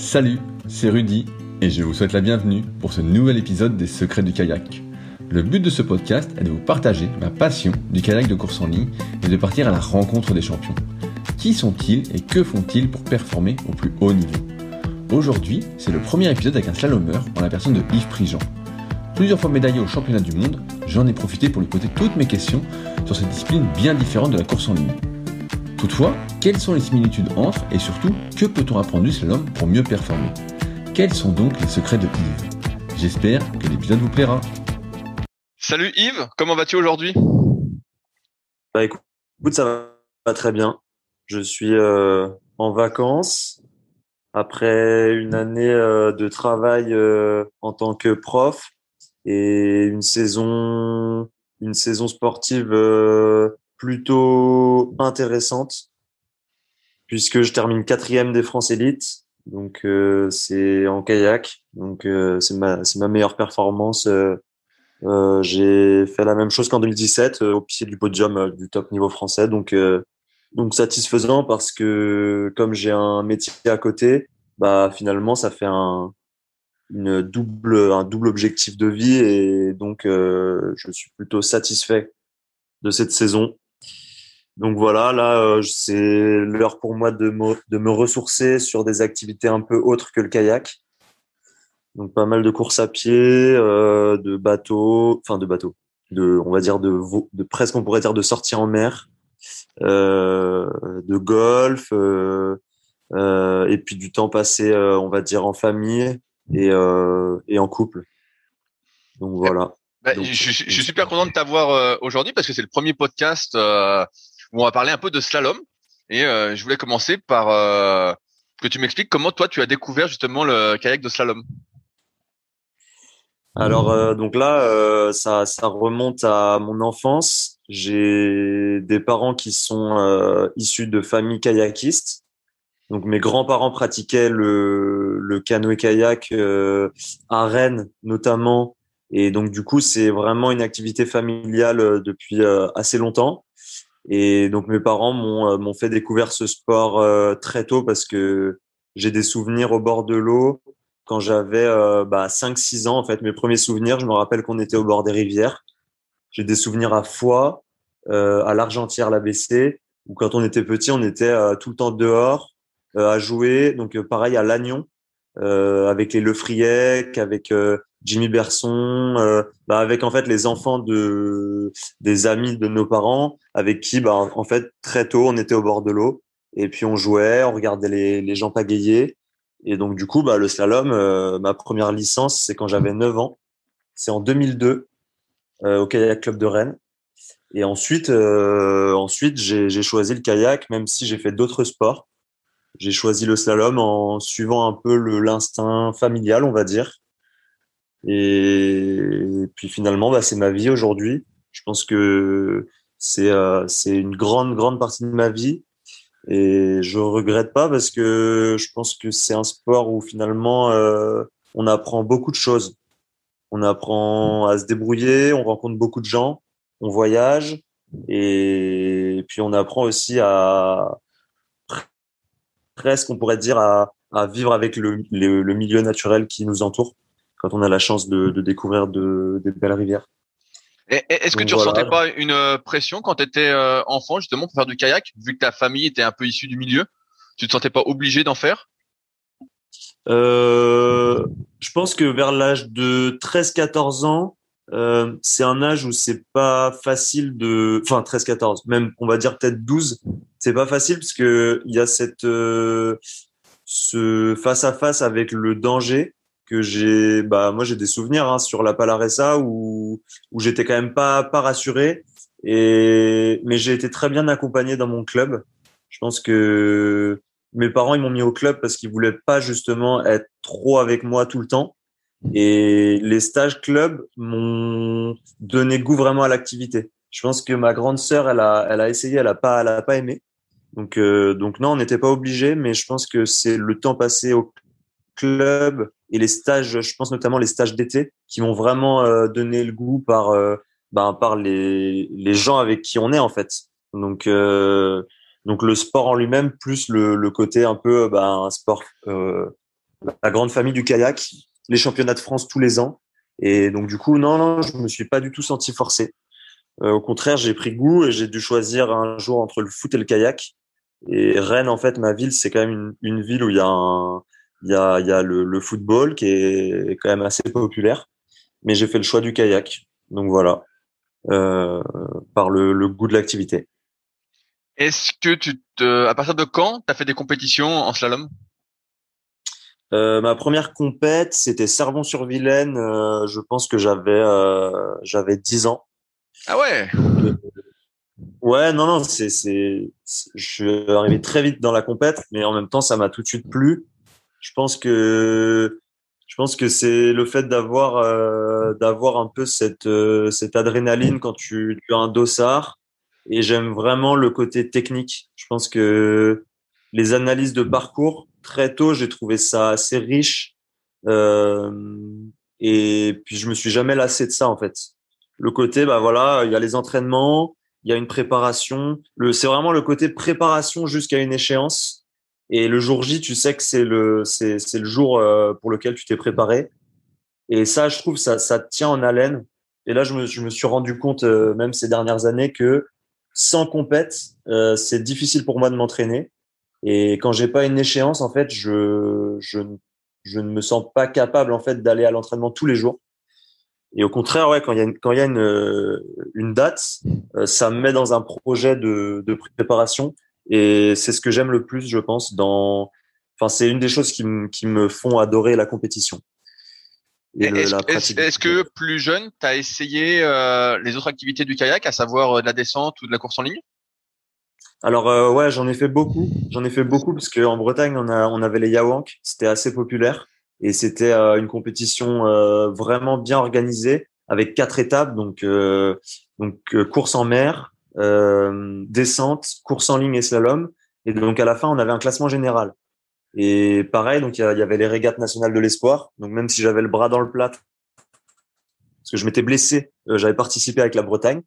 Salut, c'est Rudy et je vous souhaite la bienvenue pour ce nouvel épisode des Secrets du kayak. Le but de ce podcast est de vous partager ma passion du kayak de course en ligne et de partir à la rencontre des champions. Qui sont-ils et que font-ils pour performer au plus haut niveau? Aujourd'hui, c'est le premier épisode avec un slalomeur en la personne de Yves Prigent. Plusieurs fois médaillé au championnat du monde, j'en ai profité pour lui poser toutes mes questions sur cette discipline bien différente de la course en ligne. Toutefois, quelles sont les similitudes entre et surtout, que peut-on apprendre du slalom pour mieux performer? Quels sont donc les secrets de Yves? J'espère que l'épisode vous plaira. Salut Yves, comment vas-tu aujourd'hui? Écoute, ça va très bien. Je suis en vacances après une année de travail en tant que prof et une saison sportive plutôt intéressante puisque je termine 4e des France Élite. Donc c'est en kayak. Donc c'est ma meilleure performance. J'ai fait la même chose qu'en 2017 au pied du podium du top niveau français. Donc satisfaisant parce que comme j'ai un métier à côté, finalement ça fait un double objectif de vie et donc je suis plutôt satisfait de cette saison. Donc voilà, là c'est l'heure pour moi de me ressourcer sur des activités un peu autres que le kayak. Donc pas mal de courses à pied, de bateaux, on va dire de presque on pourrait dire de sorties en mer, de golf, et puis du temps passé, on va dire en famille et en couple. Donc voilà. Je suis super content de t'avoir aujourd'hui parce que c'est le premier podcast où on va parler un peu de slalom et je voulais commencer par que tu m'expliques comment toi tu as découvert justement le kayak de slalom. Alors donc là, ça remonte à mon enfance. J'ai des parents qui sont issus de familles kayakistes. Donc mes grands-parents pratiquaient le canoë-kayak à Rennes notamment. Et donc du coup, c'est vraiment une activité familiale depuis assez longtemps. Et donc mes parents m'ont fait découvrir ce sport très tôt parce que j'ai des souvenirs au bord de l'eau quand j'avais 5-6 ans. En fait, mes premiers souvenirs, je me rappelle qu'on était au bord des rivières. J'ai des souvenirs à Foix, à l'Argentière, l'ABC, où quand on était petit, on était tout le temps dehors à jouer. Donc pareil à Lannion, avec les Lefriec, avec Jimmy Berson, avec en fait les enfants des amis de nos parents, avec qui en fait très tôt on était au bord de l'eau et puis on jouait, on regardait les gens pagayer. Et donc du coup le slalom, ma première licence c'est quand j'avais 9 ans, c'est en 2002 au Kayak Club de Rennes. Et ensuite j'ai choisi le kayak, même si j'ai fait d'autres sports. J'ai choisi le slalom en suivant un peu l'instinct familial, on va dire. Et puis finalement, c'est ma vie aujourd'hui. Je pense que c'est une grande partie de ma vie et je regrette pas parce que je pense que c'est un sport où finalement on apprend beaucoup de choses. On apprend à se débrouiller, on rencontre beaucoup de gens, on voyage et puis on apprend aussi à presque, on pourrait dire, à vivre avec le milieu naturel qui nous entoure quand on a la chance de découvrir des belles rivières. Est-ce que Donc tu voilà. ressentais pas une pression quand tu étais enfant justement pour faire du kayak, vu que ta famille était un peu issue du milieu? Tu te sentais pas obligé d'en faire? Je pense que vers l'âge de 13-14 ans, c'est un âge où c'est pas facile enfin 13-14, même on va dire peut-être 12, c'est pas facile parce que il y a ce face à face avec le danger que moi j'ai des souvenirs sur la Palaresa où j'étais quand même pas rassuré mais j'ai été très bien accompagné dans mon club. Je pense que mes parents ils m'ont mis au club parce qu'ils voulaient pas justement être trop avec moi tout le temps et les stages club m'ont donné goût vraiment à l'activité. Je pense que ma grande sœur elle a essayé, elle a pas aimé. Donc non, on n'était pas obligé, mais je pense que c'est le temps passé au club et les stages, je pense notamment les stages d'été, qui m'ont vraiment donné le goût par les gens avec qui on est en fait. Donc le sport en lui-même plus le côté un peu un sport la grande famille du kayak, les championnats de France tous les ans. Et donc, du coup, non, je me suis pas du tout senti forcé. Au contraire, j'ai pris goût et j'ai dû choisir un jour entre le foot et le kayak. Et Rennes, en fait, ma ville, c'est quand même une ville où il y a le football qui est quand même assez populaire. Mais j'ai fait le choix du kayak. Donc voilà, par le goût de l'activité. Est-ce que à partir de quand tu as fait des compétitions en slalom? Ma première compète, c'était Servon-sur-Vilaine. Je pense que j'avais 10 ans. Ah ouais. Donc, ouais, non, je suis arrivé très vite dans la compète, mais en même temps, ça m'a tout de suite plu. Je pense que, je pense que c'est le fait d'avoir un peu cette adrénaline quand tu as un dossard. Et j'aime vraiment le côté technique. Je pense que les analyses de parcours, très tôt, j'ai trouvé ça assez riche. Euh, et puis, je me suis jamais lassé de ça, en fait. Le côté, bah voilà, il y a les entraînements, il y a une préparation. C'est vraiment le côté préparation jusqu'à une échéance. Et le jour J, tu sais que c'est le jour pour lequel tu t'es préparé. Et ça, je trouve, ça te tient en haleine. Et là, je me suis rendu compte, même ces dernières années, que sans compète, c'est difficile pour moi de m'entraîner. Et quand j'ai pas une échéance, en fait, je ne me sens pas capable, en fait, d'aller à l'entraînement tous les jours. Et au contraire, ouais, quand il y a une date, ça me met dans un projet de préparation. Et c'est ce que j'aime le plus, je pense, enfin, c'est une des choses qui me font adorer la compétition et la pratique. Est-ce que plus jeune, tu as essayé les autres activités du kayak, à savoir de la descente ou de la course en ligne? Alors ouais, j'en ai fait beaucoup. J'en ai fait beaucoup parce qu'en Bretagne, on avait les Yawank, c'était assez populaire et c'était une compétition vraiment bien organisée avec 4 étapes, course en mer, descente, course en ligne et slalom. Et donc à la fin, on avait un classement général. Et pareil, donc il y avait les régates nationales de l'espoir. Donc même si j'avais le bras dans le plat, parce que je m'étais blessé, j'avais participé avec la Bretagne.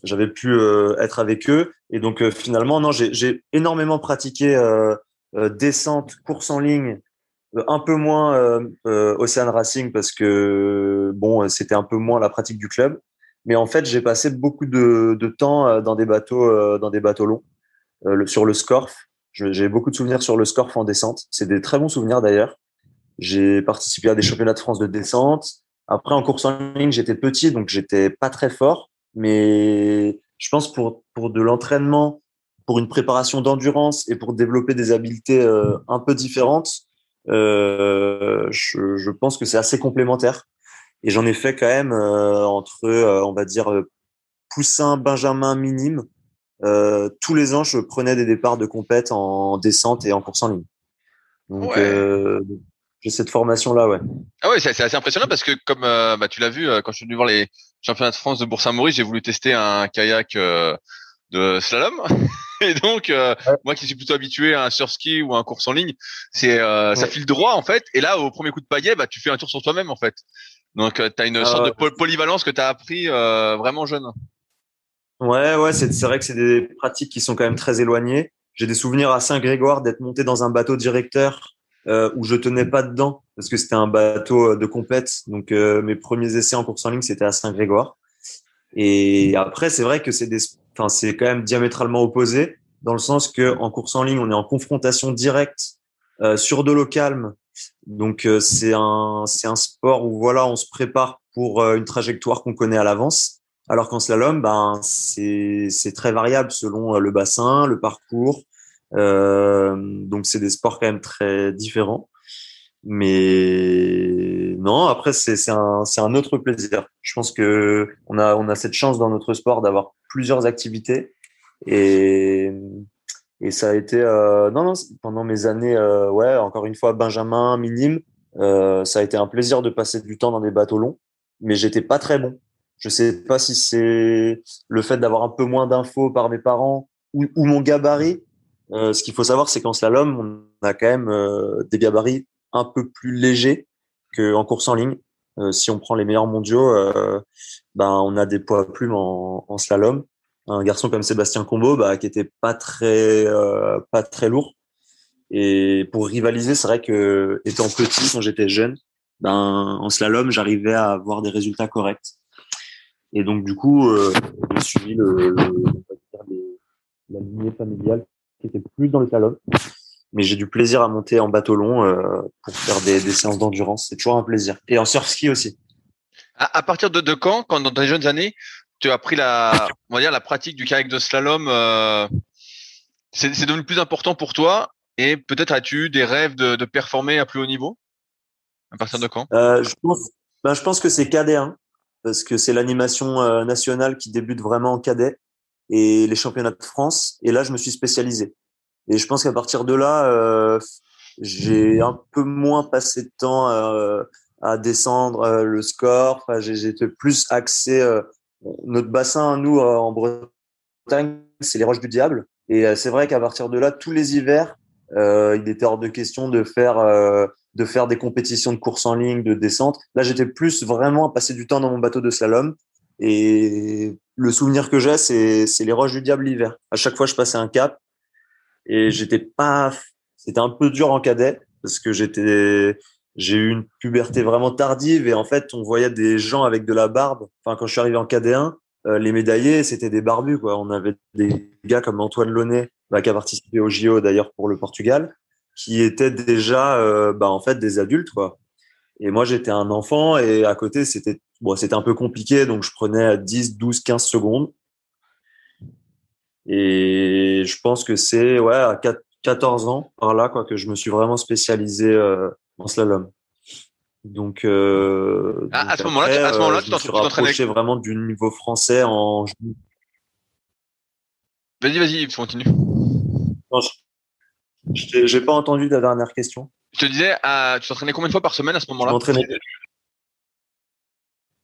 J'avais pu être avec eux et donc finalement non, j'ai énormément pratiqué descente, course en ligne, un peu moins Ocean Racing parce que bon, c'était un peu moins la pratique du club, mais en fait j'ai passé beaucoup de temps dans des bateaux longs sur le Scorf. J'ai beaucoup de souvenirs sur le Scorf en descente, c'est des très bons souvenirs d'ailleurs. J'ai participé à des championnats de France de descente. Après, en course en ligne, j'étais petit, donc j'étais pas très fort. Mais je pense pour de l'entraînement, pour une préparation d'endurance et pour développer des habiletés un peu différentes, je pense que c'est assez complémentaire. Et j'en ai fait quand même entre, on va dire, poussin, benjamin, minime. Tous les ans, je prenais des départs de compète en descente et en course en ligne. Donc, Ouais. j'ai cette formation-là, ouais. Ah ouais, c'est assez impressionnant parce que comme bah, tu l'as vu quand je suis venu voir les championnats de France de Bourg-Saint-Maurice, j'ai voulu tester un kayak de slalom. Et donc moi qui suis plutôt habitué à un surski ou à un course en ligne, ça Ouais. file droit en fait. Et là au premier coup de pagaie, bah tu fais un tour sur toi-même en fait. Donc tu as une sorte de Ah polyvalence que tu as appris vraiment jeune. ouais, c'est vrai que c'est des pratiques qui sont quand même très éloignées. J'ai des souvenirs à Saint-Grégoire d'être monté dans un bateau directeur où je tenais pas dedans parce que c'était un bateau de compète. Donc mes premiers essais en course en ligne, c'était à Saint-Grégoire. Et après, c'est vrai que enfin, c'est quand même diamétralement opposé dans le sens que en course en ligne, on est en confrontation directe sur de l'eau calme. Donc c'est un sport où voilà, on se prépare pour une trajectoire qu'on connaît à l'avance. Alors qu'en slalom, ben c'est très variable selon le bassin, le parcours. Donc c'est des sports quand même très différents. Mais non, après c'est un autre plaisir. Je pense que on a cette chance dans notre sport d'avoir plusieurs activités et ça a été non, pendant mes années ouais, encore une fois Benjamin minime, ça a été un plaisir de passer du temps dans des bateaux longs, mais j'étais pas très bon. Je sais pas si c'est le fait d'avoir un peu moins d'infos par mes parents ou mon gabarit. Ce qu'il faut savoir, c'est qu'en slalom, on a quand même des gabarits un peu plus légers qu'en course en ligne. Si on prend les meilleurs mondiaux, ben on a des poids plumes en slalom. Un garçon comme Sébastien Combeau, bah, qui était pas très lourd. Et pour rivaliser, c'est vrai que étant petit, quand j'étais jeune, en slalom, j'arrivais à avoir des résultats corrects. Et donc du coup, j'ai suivi la lignée familiale qui était plus dans le slalom. Mais j'ai du plaisir à monter en bateau long pour faire des séances d'endurance. C'est toujours un plaisir. Et en surf ski aussi. À partir de quand dans tes jeunes années, tu as appris on va dire la pratique du kayak de slalom, c'est devenu plus important pour toi et peut-être as-tu eu des rêves de performer à plus haut niveau? À partir de quand? Je pense que c'est KD1 parce que c'est l'animation nationale qui débute vraiment en cadet et les championnats de France. Et là, je me suis spécialisé. Et je pense qu'à partir de là, j'ai un peu moins passé de temps à descendre le score. Enfin, j'étais plus axé. Notre bassin, nous, en Bretagne, c'est les Roches du Diable. Et c'est vrai qu'à partir de là, tous les hivers, il était hors de question de faire des compétitions de course en ligne, de descente. Là, j'étais plus vraiment à passer du temps dans mon bateau de slalom. Et le souvenir que j'ai, c'est les Roches du Diable l'hiver. À chaque fois, je passais un cap et c'était un peu dur en cadet parce que j'ai eu une puberté vraiment tardive et en fait, on voyait des gens avec de la barbe. Enfin, quand je suis arrivé en KD1, les médaillés, c'était des barbus, quoi. On avait des gars comme Antoine Launay, qui a participé au JO d'ailleurs pour le Portugal, qui étaient déjà, en fait, des adultes, quoi. Et moi, j'étais un enfant et à côté, c'était un peu compliqué, donc je prenais 10, 12, 15 secondes. Et je pense que c'est à 14 ans par là quoi que je me suis vraiment spécialisé en slalom. Donc, À ce moment-là, après, je tu me suis t'entraînais rapproché vraiment du niveau français en. Vas-y, continue. Non, j'ai pas entendu ta dernière question. Je te disais, tu t'entraînais combien de fois par semaine à ce Je moment-là? m'entraînais.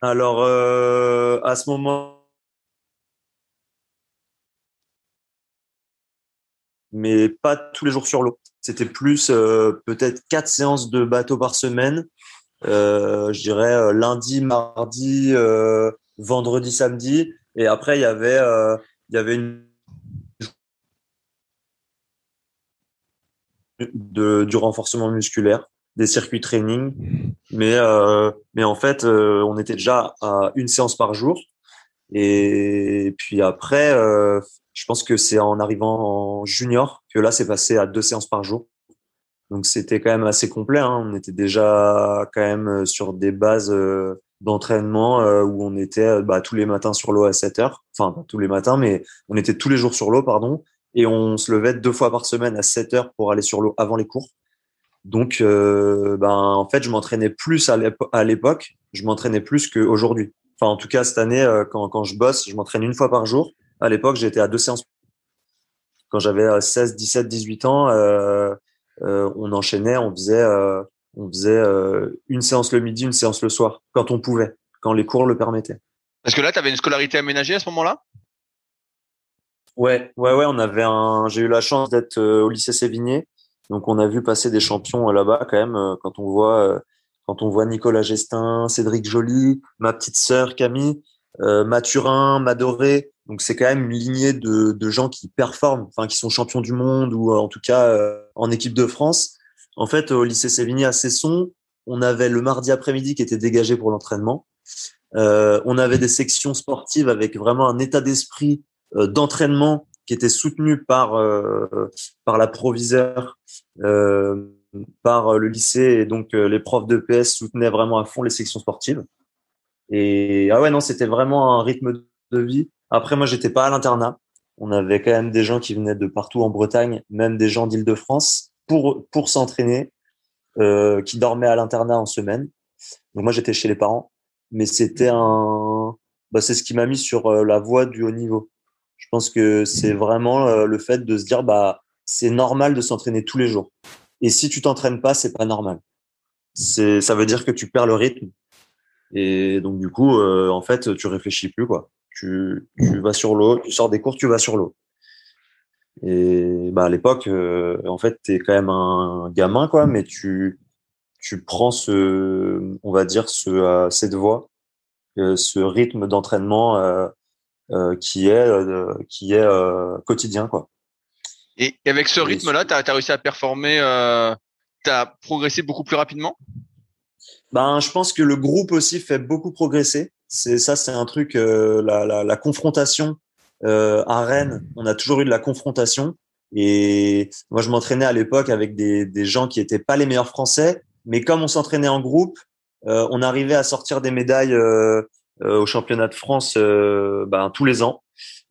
Alors, à ce moment, mais pas tous les jours sur l'eau. C'était plus peut-être 4 séances de bateau par semaine. Je dirais lundi, mardi, vendredi, samedi. Et après, il y avait du renforcement musculaire, des circuits training. Mais en fait, on était déjà à une séance par jour. Et puis après, je pense que c'est en arrivant en junior que là, c'est passé à 2 séances par jour. Donc c'était quand même assez complet, hein. On était déjà quand même sur des bases d'entraînement où on était tous les matins sur l'eau à 7 heures. Enfin, pas tous les matins, mais on était tous les jours sur l'eau, pardon. Et on se levait 2 fois par semaine à 7 heures pour aller sur l'eau avant les cours. Donc, en fait, je m'entraînais plus à l'époque, je m'entraînais plus qu'aujourd'hui. Enfin, en tout cas, cette année, quand je bosse, je m'entraîne 1 fois par jour. À l'époque, j'étais à 2 séances. Quand j'avais 16, 17, 18 ans, on enchaînait, on faisait une séance le midi, une séance le soir, quand on pouvait, quand les cours le permettaient. Parce que là, tu avais une scolarité aménagée à ce moment-là? Ouais, j'ai eu la chance d'être au lycée Sévigné. Donc, on a vu passer des champions là-bas, quand même, quand on voit Nicolas Gestin, Cédric Joly, ma petite sœur Camille, Mathurin, Madoré. Donc, c'est quand même une lignée de gens qui performent, enfin, qui sont champions du monde ou en tout cas en équipe de France. En fait, au lycée Sévigné à Cesson, on avait le mardi après-midi qui était dégagé pour l'entraînement. On avait des sections sportives avec vraiment un état d'esprit d'entraînement qui était soutenu par la proviseure, par le lycée et donc les profs de PS soutenaient vraiment à fond les sections sportives. Et ah ouais non, c'était vraiment un rythme de vie. Après moi j'étais pas à l'internat. On avait quand même des gens qui venaient de partout en Bretagne, même des gens d'Île-de-France pour s'entraîner, qui dormaient à l'internat en semaine. Donc moi j'étais chez les parents, mais c'est ce qui m'a mis sur la voie du haut niveau. Je pense que c'est vraiment le fait de se dire c'est normal de s'entraîner tous les jours. Et si tu t'entraînes pas, c'est pas normal. Ça veut dire que tu perds le rythme. Et donc du coup, en fait, tu réfléchis plus quoi. Tu vas sur l'eau, tu sors des cours, tu vas sur l'eau. Et à l'époque, en fait, t'es quand même un gamin quoi, mais tu prends on va dire cette voie, ce rythme d'entraînement qui est quotidien quoi. Et avec ce rythme-là, t'as réussi à performer, t'as progressé beaucoup plus rapidement? Ben, je pense que le groupe aussi fait beaucoup progresser. C'est un truc, la confrontation à Rennes. On a toujours eu de la confrontation. Et moi, je m'entraînais à l'époque avec des gens qui étaient pas les meilleurs Français, mais comme on s'entraînait en groupe, on arrivait à sortir des médailles au championnat de France ben, tous les ans.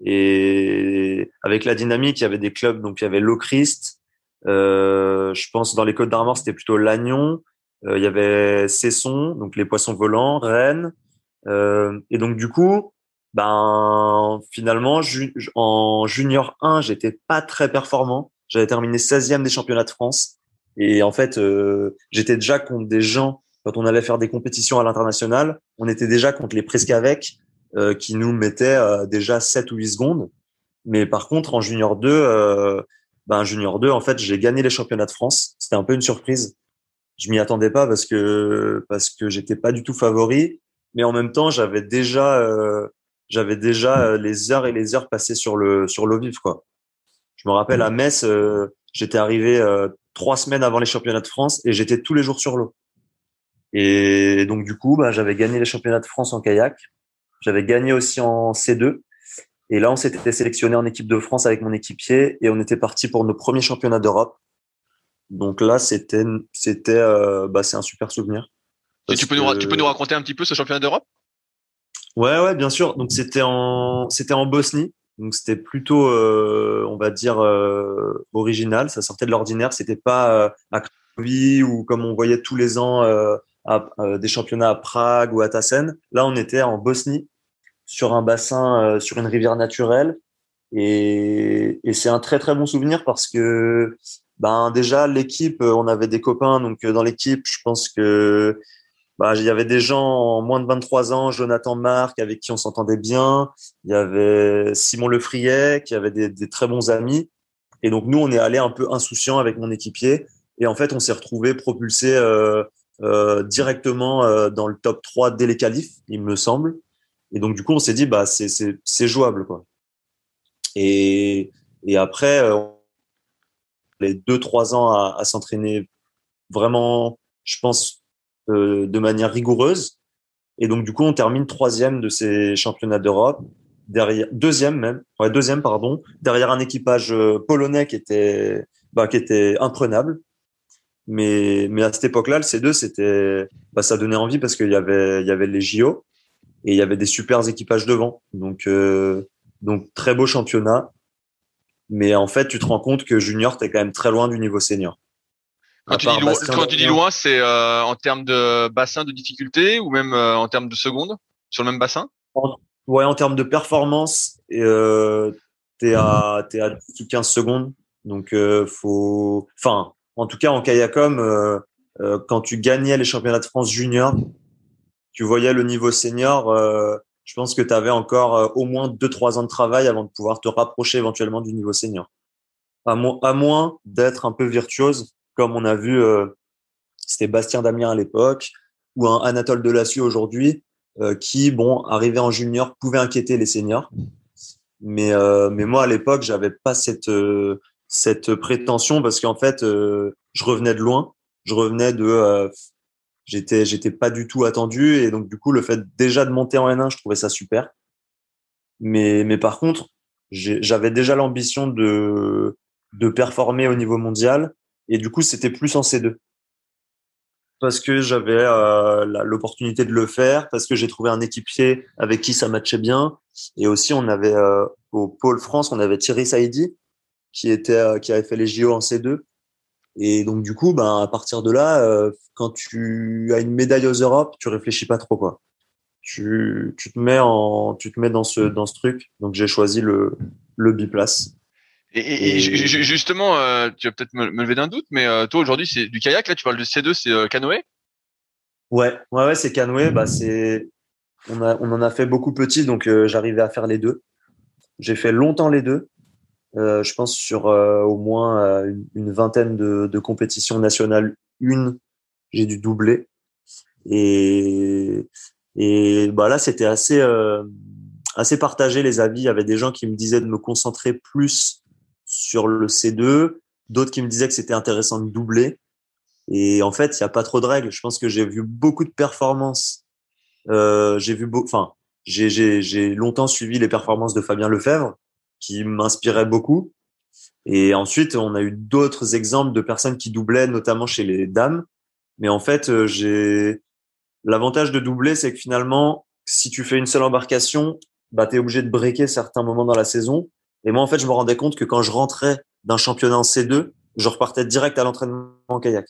Et avec la dynamique, il y avait des clubs, donc il y avait Lochrist. Je pense dans les Côtes-d'Armor, c'était plutôt Lannion. Il y avait Cesson, donc les poissons volants, Rennes. Et donc du coup, ben finalement, en junior 1, j'étais pas très performant. J'avais terminé 16e des championnats de France. Et en fait, j'étais déjà contre des gens, quand on allait faire des compétitions à l'international, on était déjà contre les Presqu'avec, qui nous mettaient déjà 7 ou 8 secondes. Mais par contre, en junior 2, junior 2, en fait, j'ai gagné les championnats de France. C'était un peu une surprise. Je m'y attendais pas parce que j'étais pas du tout favori, mais en même temps j'avais déjà les heures et les heures passées sur l'eau vive quoi. Je me rappelle à Metz, j'étais arrivé 3 semaines avant les championnats de France et j'étais tous les jours sur l'eau. Et donc du coup, j'avais gagné les championnats de France en kayak, j'avais gagné aussi en C2. Et là, on s'était sélectionné en équipe de France avec mon équipier et on était parti pour nos premiers championnats d'Europe. Donc là, c'est un super souvenir. Tu peux nous raconter un petit peu ce championnat d'Europe? Ouais, bien sûr. Donc c'était en Bosnie. Donc c'était plutôt, on va dire, original. Ça sortait de l'ordinaire. C'était pas à Cracovie ou comme on voyait tous les ans des championnats à Prague ou à Tassen. Là, on était en Bosnie sur un bassin, sur une rivière naturelle. Et c'est un très très bon souvenir parce que déjà l'équipe, on avait des copains donc dans l'équipe, je pense que il y avait des gens en moins de 23 ans, Jonathan Marc avec qui on s'entendait bien, il y avait Simon Lefriet qui avait des très bons amis et donc nous on est allé un peu insouciant avec mon équipier et en fait on s'est retrouvé propulsé directement dans le top 3 dès les qualifs, il me semble. Et donc du coup on s'est dit c'est jouable quoi. Et après, les 2-3 ans à s'entraîner vraiment, je pense, de manière rigoureuse. Et donc, du coup, on termine 3e de ces championnats d'Europe, derrière, deuxième, pardon, derrière un équipage polonais qui était imprenable. Mais à cette époque-là, le C2, ça donnait envie parce qu'il y avait les JO et il y avait des super équipages devant. Donc très beau championnat. Mais en fait, tu te rends compte que junior, t'es quand même très loin du niveau senior. Quand tu dis loin, c'est en termes de bassin de difficulté ou même en termes de secondes sur le même bassin? Ouais, en termes de performance, t'es à 10 ou 15 secondes. Donc, en tout cas, en kayakom, quand tu gagnais les championnats de France junior, tu voyais le niveau senior, je pense que tu avais encore au moins 2-3 ans de travail avant de pouvoir te rapprocher éventuellement du niveau senior. À moins d'être un peu virtuose, comme on a vu, c'était Bastien Damien à l'époque, ou un Anatole Delassieux aujourd'hui, qui, arrivé en junior, pouvait inquiéter les seniors. Mais moi, à l'époque, j'avais pas cette prétention parce qu'en fait, je revenais de loin. Je revenais j'étais pas du tout attendu et donc du coup le fait déjà de monter en N1 je trouvais ça super mais par contre j'avais déjà l'ambition de performer au niveau mondial et du coup c'était plus en C2 parce que j'avais l'opportunité de le faire parce que j'ai trouvé un équipier avec qui ça matchait bien et aussi on avait au pôle France on avait Thierry Saïdi qui avait fait les JO en C2. Et donc du coup, à partir de là, quand tu as une médaille aux Europes, tu réfléchis pas trop quoi. Tu te mets dans ce truc. Donc j'ai choisi le biplace. Et justement, tu vas peut-être me lever d'un doute, mais toi aujourd'hui c'est du kayak. Là, tu parles de C2, c'est canoë? Ouais, c'est canoë. On en a fait beaucoup petit, donc j'arrivais à faire les deux. J'ai fait longtemps les deux. Je pense sur au moins une vingtaine de compétitions nationales, j'ai dû doubler. Et, là, c'était assez partagé les avis. Il y avait des gens qui me disaient de me concentrer plus sur le C2, d'autres qui me disaient que c'était intéressant de doubler. Et en fait, il y a pas trop de règles. Je pense que j'ai vu beaucoup de performances. J'ai longtemps suivi les performances de Fabien Lefebvre, qui m'inspiraient beaucoup. Et ensuite, on a eu d'autres exemples de personnes qui doublaient, notamment chez les dames. Mais en fait, l'avantage de doubler, c'est que finalement, si tu fais une seule embarcation, bah, t'es obligé de breaker certains moments dans la saison. Et moi, en fait, je me rendais compte que quand je rentrais d'un championnat en C2, je repartais direct à l'entraînement en kayak.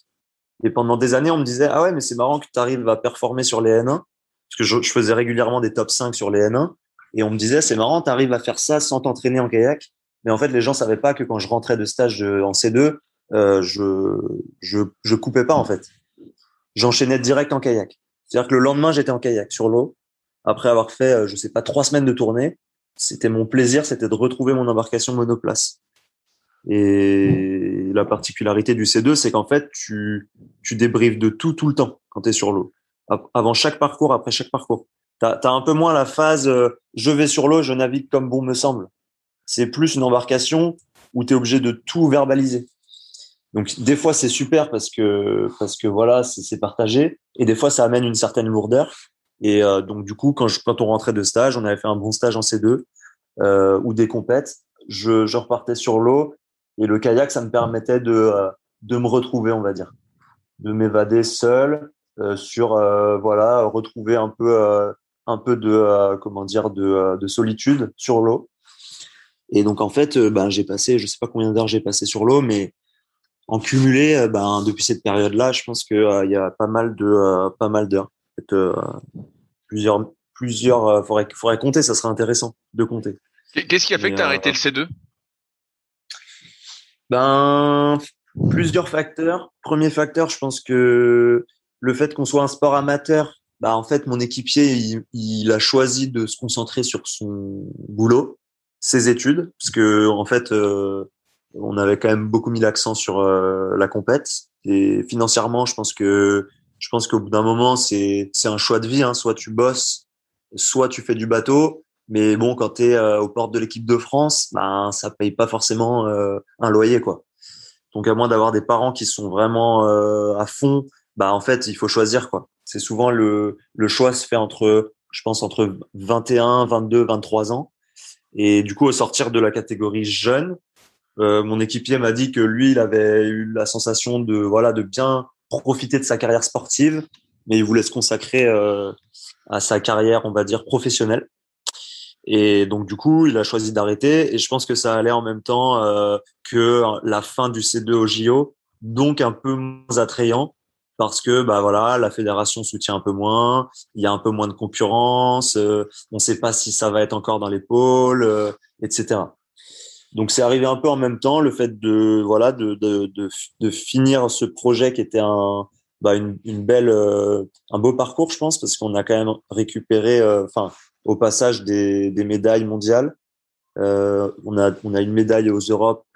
Et pendant des années, on me disait, ah ouais, mais c'est marrant que tu arrives à performer sur les N1. Parce que je faisais régulièrement des top 5 sur les N1. Et on me disait, c'est marrant, tu arrives à faire ça sans t'entraîner en kayak. Mais en fait, les gens savaient pas que quand je rentrais de stage en C2, je coupais pas, en fait. J'enchaînais direct en kayak. C'est-à-dire que le lendemain, j'étais en kayak sur l'eau. Après avoir fait, je sais pas, 3 semaines de tournée. C'était mon plaisir, c'était de retrouver mon embarcation monoplace. Et la particularité du C2, c'est qu'en fait, tu débriefes de tout le temps quand tu es sur l'eau. Avant chaque parcours, après chaque parcours. T'as un peu moins la phase je vais sur l'eau, je navigue comme bon me semble. C'est plus une embarcation où tu es obligé de tout verbaliser. Donc des fois c'est super parce que voilà, c'est partagé, et des fois ça amène une certaine lourdeur. Et donc du coup quand on rentrait de stage, on avait fait un bon stage en C2 ou des compètes, je repartais sur l'eau, et le kayak ça me permettait de me retrouver, on va dire, de m'évader seul sur voilà, retrouver un peu de comment dire de solitude sur l'eau. Et donc en fait ben j'ai passé, je sais pas combien d'heures j'ai passé sur l'eau, mais en cumulé ben depuis cette période-là, je pense que il y a pas mal d'heures. En fait, plusieurs faudrait compter, ça serait intéressant de compter. Qu'est-ce qui a fait que tu as arrêté le C2? Ben, plusieurs facteurs. Premier facteur, je pense que le fait qu'on soit un sport amateur, bah en fait mon équipier il a choisi de se concentrer sur son boulot, ses études, parce que en fait on avait quand même beaucoup mis l'accent sur la compète, et financièrement je pense qu'au bout d'un moment c'est un choix de vie, hein. Soit tu bosses, soit tu fais du bateau. Mais bon, quand t'es aux portes de l'équipe de France, ben ça paye pas forcément un loyer, quoi. Donc à moins d'avoir des parents qui sont vraiment à fond, bah en fait il faut choisir, quoi. C'est souvent le choix se fait entre, je pense, entre 21, 22, 23 ans. Et du coup au sortir de la catégorie jeune, mon équipier m'a dit que lui il avait eu la sensation de voilà de bien profiter de sa carrière sportive, mais il voulait se consacrer à sa carrière, on va dire, professionnelle. Et donc du coup, il a choisi d'arrêter, et je pense que ça allait en même temps que la fin du C2 au JO, donc un peu moins attrayant parce que bah voilà, la fédération soutient un peu moins, il y a un peu moins de concurrence, on ne sait pas si ça va être encore dans les pôles, etc. Donc c'est arrivé un peu en même temps, le fait de voilà de finir ce projet qui était une belle un beau parcours, je pense, parce qu'on a quand même récupéré au passage des médailles mondiales. On a une médaille aux Europes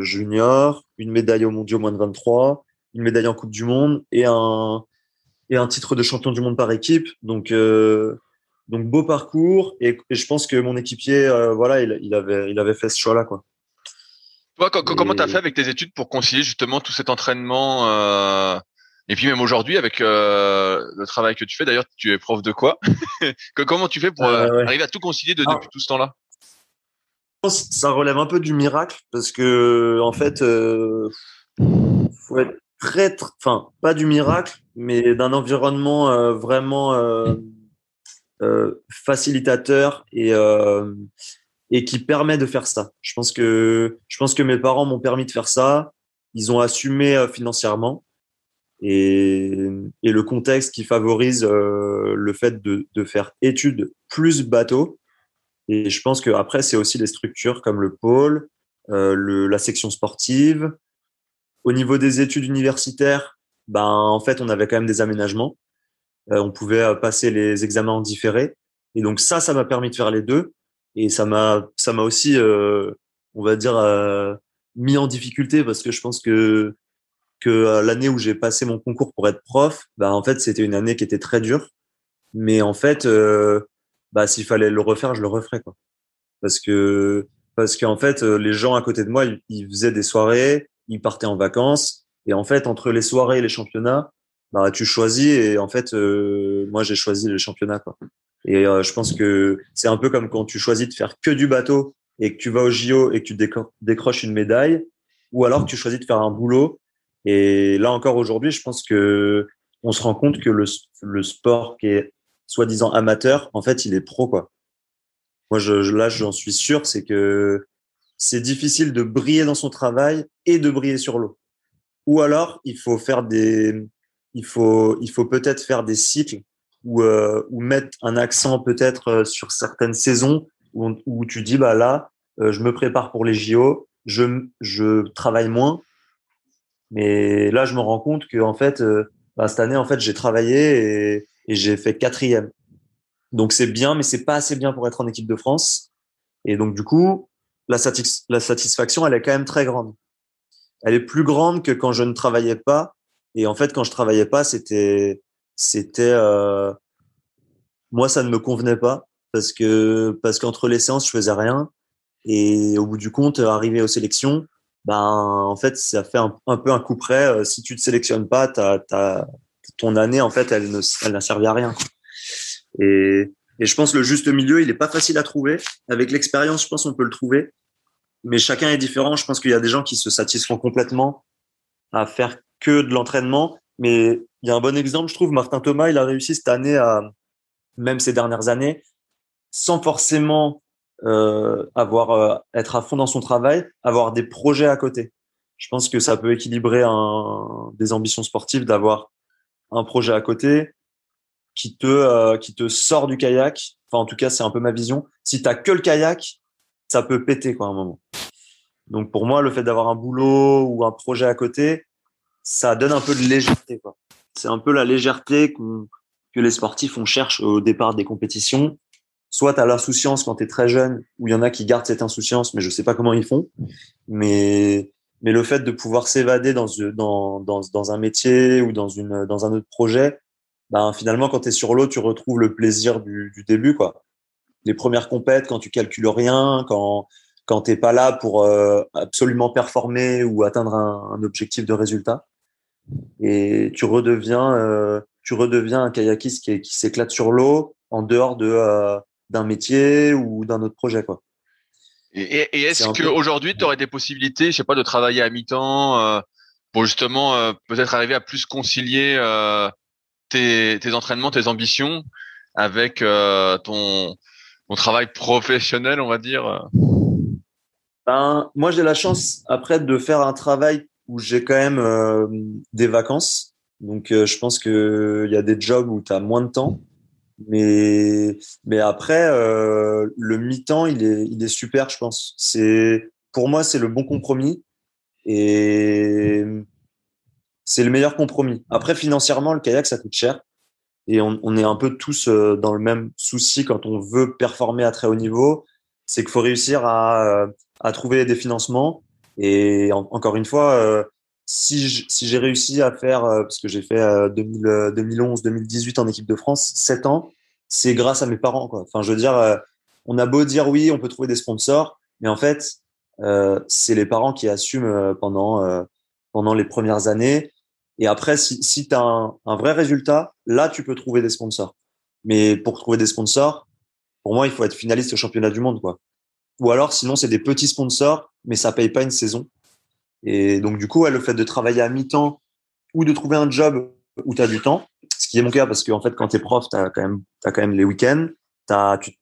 juniors, une médaille aux mondiaux moins de 23, une médaille en Coupe du Monde et un titre de champion du monde par équipe. Donc beau parcours, et je pense que mon équipier voilà, il avait fait ce choix-là, quoi. Toi, comment t'as fait avec tes études pour concilier justement tout cet entraînement et puis même aujourd'hui avec le travail que tu fais? D'ailleurs, tu es prof de quoi? Comment tu fais pour Ouais. arriver à tout concilier depuis tout ce temps-là? Ça relève un peu du miracle, parce que en fait faut être enfin pas du miracle, mais d'un environnement vraiment facilitateur et qui permet de faire ça. Je pense que mes parents m'ont permis de faire ça. Ils ont assumé financièrement, et le contexte qui favorise le fait de faire études plus bateau. Et je pense que après c'est aussi les structures comme le pôle, la section sportive. Au niveau des études universitaires, ben en fait on avait quand même des aménagements. On pouvait passer les examens en différé, et donc ça m'a permis de faire les deux, et ça m'a aussi on va dire mis en difficulté, parce que je pense que l'année où j'ai passé mon concours pour être prof, bah en fait c'était une année qui était très dure, mais en fait bah s'il fallait le refaire, je le referais, quoi. Parce que parce qu'en fait, les gens à côté de moi, ils faisaient des soirées, ils partaient en vacances. Et en fait, entre les soirées et les championnats, bah, tu choisis. Et en fait, moi, j'ai choisi les championnats, quoi. Et je pense que c'est un peu comme quand tu choisis de faire que du bateau et que tu vas au JO et que tu décroches une médaille, ou alors que tu choisis de faire un boulot. Et là encore aujourd'hui, je pense que on se rend compte que le sport qui est soi-disant amateur, en fait, il est pro, quoi. Moi, là, j'en suis sûr, c'est que c'est difficile de briller dans son travail et de briller sur l'eau. Ou alors, il faut peut-être faire des cycles ou mettre un accent peut-être sur certaines saisons où tu dis, bah là, je me prépare pour les JO, je travaille moins, mais là, je me rends compte que en fait, bah, cette année, en fait, j'ai travaillé et j'ai fait quatrième. Donc c'est bien, mais c'est pas assez bien pour être en équipe de France. Et donc du coup, la satisfaction, elle est quand même très grande. Elle est plus grande que quand je ne travaillais pas. Et en fait, quand je travaillais pas, c'était moi, ça ne me convenait pas parce qu'entre les séances, je faisais rien. Et au bout du compte, arrivé aux sélections, ben en fait, ça fait un peu un coup près. Si tu te sélectionnes pas, ton année, en fait, elle n'a servi à rien. Et, et je pense que le juste milieu, il est pas facile à trouver. Avec l'expérience, je pense qu'on peut le trouver. Mais chacun est différent. Je pense qu'il y a des gens qui se satisfont complètement à faire que de l'entraînement. Mais il y a un bon exemple, je trouve. Martin Thomas, il a réussi cette année même ces dernières années, sans forcément être à fond dans son travail, avoir des projets à côté. Je pense que ça peut équilibrer des ambitions sportives d'avoir un projet à côté qui te sort du kayak. Enfin, en tout cas, c'est un peu ma vision. Si t'as que le kayak, ça peut péter, quoi, à un moment. Donc, pour moi, le fait d'avoir un boulot ou un projet à côté, ça donne un peu de légèreté, quoi. C'est un peu la légèreté que les sportifs, on cherche au départ des compétitions. Soit tu as l'insouciance quand tu es très jeune, où il y en a qui gardent cette insouciance, mais je sais pas comment ils font. Mais le fait de pouvoir s'évader dans un métier ou dans un autre projet, ben, finalement, quand tu es sur l'eau, tu retrouves le plaisir du début, quoi. Les premières compètes, quand tu calcules rien, quand t'es pas là pour absolument performer ou atteindre un objectif de résultat. Et tu redeviens un kayakiste qui s'éclate sur l'eau en dehors d'un métier ou d'un autre projet, quoi. Et est-ce qu'aujourd'hui, tu aurais des possibilités, je sais pas, de travailler à mi-temps pour justement peut-être arriver à plus concilier tes entraînements, tes ambitions avec ton travail professionnel, on va dire? Ben, moi, j'ai la chance après de faire un travail où j'ai quand même des vacances. Donc, je pense que il y a des jobs où tu as moins de temps. Mais après, le mi-temps, il est super, je pense. Pour moi, c'est le bon compromis et c'est le meilleur compromis. Après, financièrement, le kayak, ça coûte cher et on est un peu tous dans le même souci quand on veut performer à très haut niveau. C'est qu'il faut réussir à trouver des financements. Et encore une fois, si j'ai réussi à faire, parce que j'ai fait 2011, 2018 en équipe de France, 7 ans, c'est grâce à mes parents, quoi. Enfin, je veux dire, on a beau dire oui, on peut trouver des sponsors, mais en fait, c'est les parents qui assument pendant les premières années. Et après, si tu as un vrai résultat, là, tu peux trouver des sponsors. Mais pour trouver des sponsors, pour moi, il faut être finaliste au championnat du monde, quoi. Ou alors, sinon, c'est des petits sponsors, mais ça paye pas une saison. Et donc, du coup, ouais, le fait de travailler à mi-temps ou de trouver un job où tu as du temps, ce qui est mon cas parce que, en fait, quand tu es prof, t'as quand même les week-ends,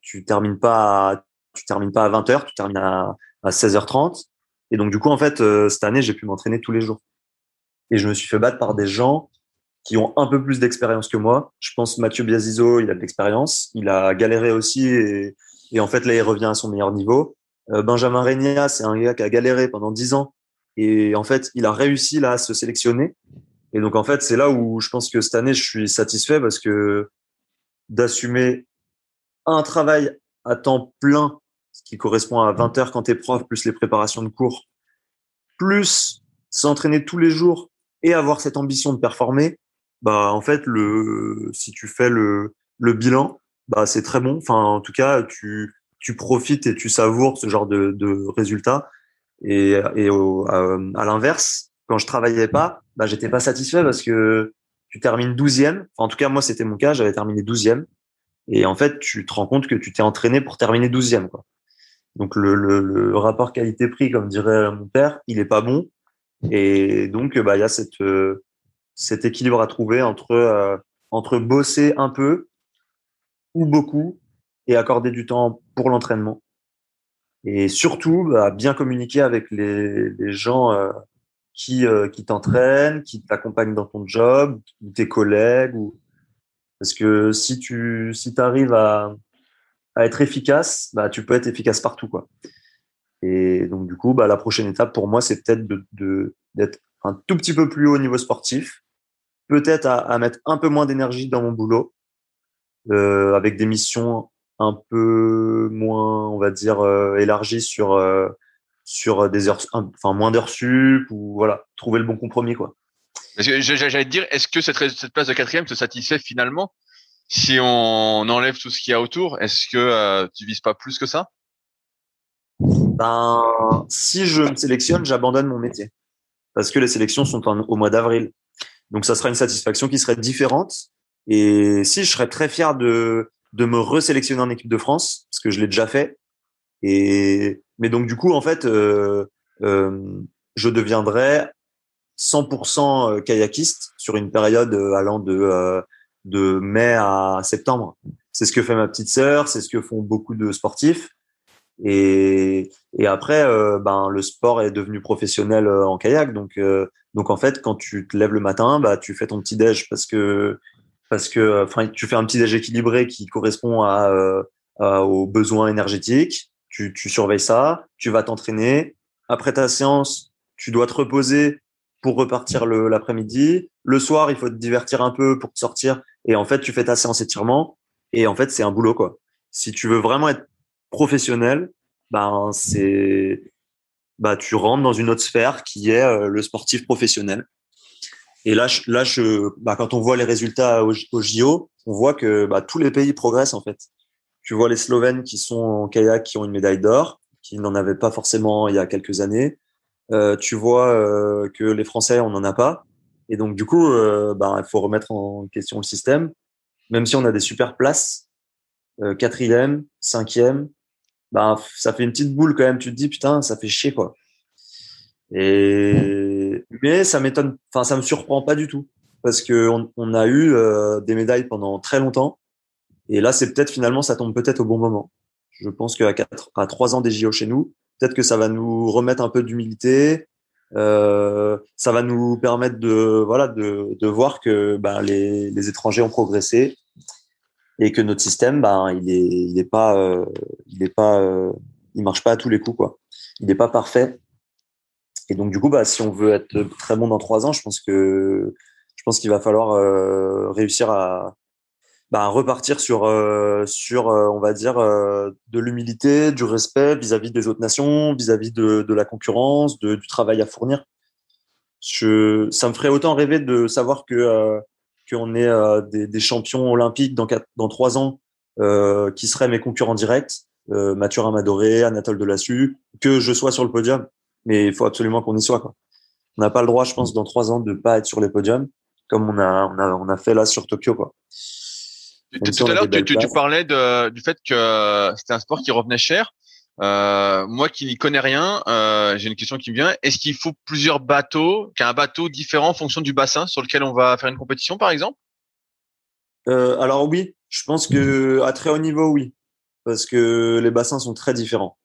tu termines pas à 20h, tu termines à 16h30. Et donc, du coup, en fait, cette année, j'ai pu m'entraîner tous les jours. Et je me suis fait battre par des gens qui ont un peu plus d'expérience que moi. Je pense Mathieu Biasizo, il a de l'expérience, il a galéré aussi et en fait là il revient à son meilleur niveau. Benjamin Regna, c'est un gars qui a galéré pendant 10 ans et en fait il a réussi là à se sélectionner. Et donc en fait c'est là où je pense que cette année je suis satisfait parce que d'assumer un travail à temps plein, ce qui correspond à 20 heures quand t'es prof, plus les préparations de cours, plus s'entraîner tous les jours et avoir cette ambition de performer, bah en fait si tu fais le bilan, bah c'est très bon. Enfin en tout cas tu profites et tu savoures ce genre de résultats. À l'inverse, quand je travaillais pas, bah, j'étais pas satisfait parce que tu termines 12e. Enfin, en tout cas, moi, c'était mon cas, j'avais terminé 12e. Et en fait, tu te rends compte que tu t'es entraîné pour terminer 12e, quoi. Donc, le rapport qualité-prix, comme dirait mon père, il est pas bon. Et donc, bah, il y a cet équilibre à trouver entre bosser un peu ou beaucoup et accorder du temps pour l'entraînement. Et surtout, bah, bien communiquer avec les gens qui t'entraînent, qui t'accompagnent dans ton job, ou tes collègues. Parce que si t'arrives à être efficace, bah, tu peux être efficace partout, quoi. Et donc, du coup, bah, la prochaine étape pour moi, c'est peut-être d'être un tout petit peu plus haut au niveau sportif, peut-être à mettre un peu moins d'énergie dans mon boulot, avec des missions un peu moins, on va dire, élargies sur des heures, enfin moins d'heures sup, ou voilà, trouver le bon compromis, quoi. Parce que j'allais te dire, est-ce que cette place de quatrième te satisfait finalement? Si on enlève tout ce qu'il y a autour, est-ce que tu vises pas plus que ça? Ben, si je me sélectionne, j'abandonne mon métier parce que les sélections sont au mois d'avril. Donc, ça sera une satisfaction qui serait différente. Et si je serais très fier de me resélectionner en équipe de France, parce que je l'ai déjà fait. Mais donc, du coup, en fait, je deviendrais 100% kayakiste sur une période allant de mai à septembre. C'est ce que fait ma petite sœur, c'est ce que font beaucoup de sportifs. Et après, ben le sport est devenu professionnel en kayak, donc en fait, quand tu te lèves le matin, bah tu fais ton petit déj parce que enfin tu fais un petit déj équilibré qui correspond aux besoins énergétiques. Tu surveilles ça, tu vas t'entraîner. Après ta séance, tu dois te reposer pour repartir l'après-midi. Le soir, il faut te divertir un peu pour te sortir. Et en fait, tu fais ta séance étirement. Et en fait, c'est un boulot, quoi. Si tu veux vraiment être professionnel, ben bah tu rentres dans une autre sphère qui est le sportif professionnel. Et bah, quand on voit les résultats au JO, on voit que bah, tous les pays progressent en fait. Tu vois les Slovènes qui sont en kayak qui ont une médaille d'or, qui n'en avaient pas forcément il y a quelques années. Tu vois que les Français on n'en a pas. Et donc du coup, bah, il faut remettre en question le système. Même si on a des super places, quatrième, cinquième, bah, ça fait une petite boule quand même. Tu te dis, putain, ça fait chier, quoi. Mais ça m'étonne, enfin, ça me surprend pas du tout. Parce que on a eu des médailles pendant très longtemps. Et là, c'est peut-être finalement, ça tombe peut-être au bon moment. Je pense à 3 ans des JO chez nous, peut-être que ça va nous remettre un peu d'humilité. Ça va nous permettre de voir que ben, les étrangers ont progressé et que notre système, ben, il marche pas à tous les coups, quoi. Il n'est pas parfait. Et donc, du coup, bah, si on veut être très bon dans 3 ans, je pense qu'il va falloir réussir à repartir sur on va dire, de l'humilité, du respect vis-à-vis des autres nations, vis-à-vis de la concurrence, du travail à fournir. Ça me ferait autant rêver de savoir qu'on est des champions olympiques dans 3 ans qui seraient mes concurrents directs, Mathurin Madoré, Anatole Delassus, que je sois sur le podium. Mais il faut absolument qu'on y soit, quoi. On n'a pas le droit, je pense, dans 3 ans de pas être sur les podiums, comme on a fait là sur Tokyo, quoi. Même si Tout on à a des l'heure, belles tu places. parlais du fait que c'était un sport qui revenait cher. Moi qui n'y connais rien, j'ai une question qui me vient. Est-ce qu'il faut plusieurs bateaux, qu'un bateau différent en fonction du bassin sur lequel on va faire une compétition, par exemple? Alors oui, je pense que à très haut niveau, oui, parce que les bassins sont très différents.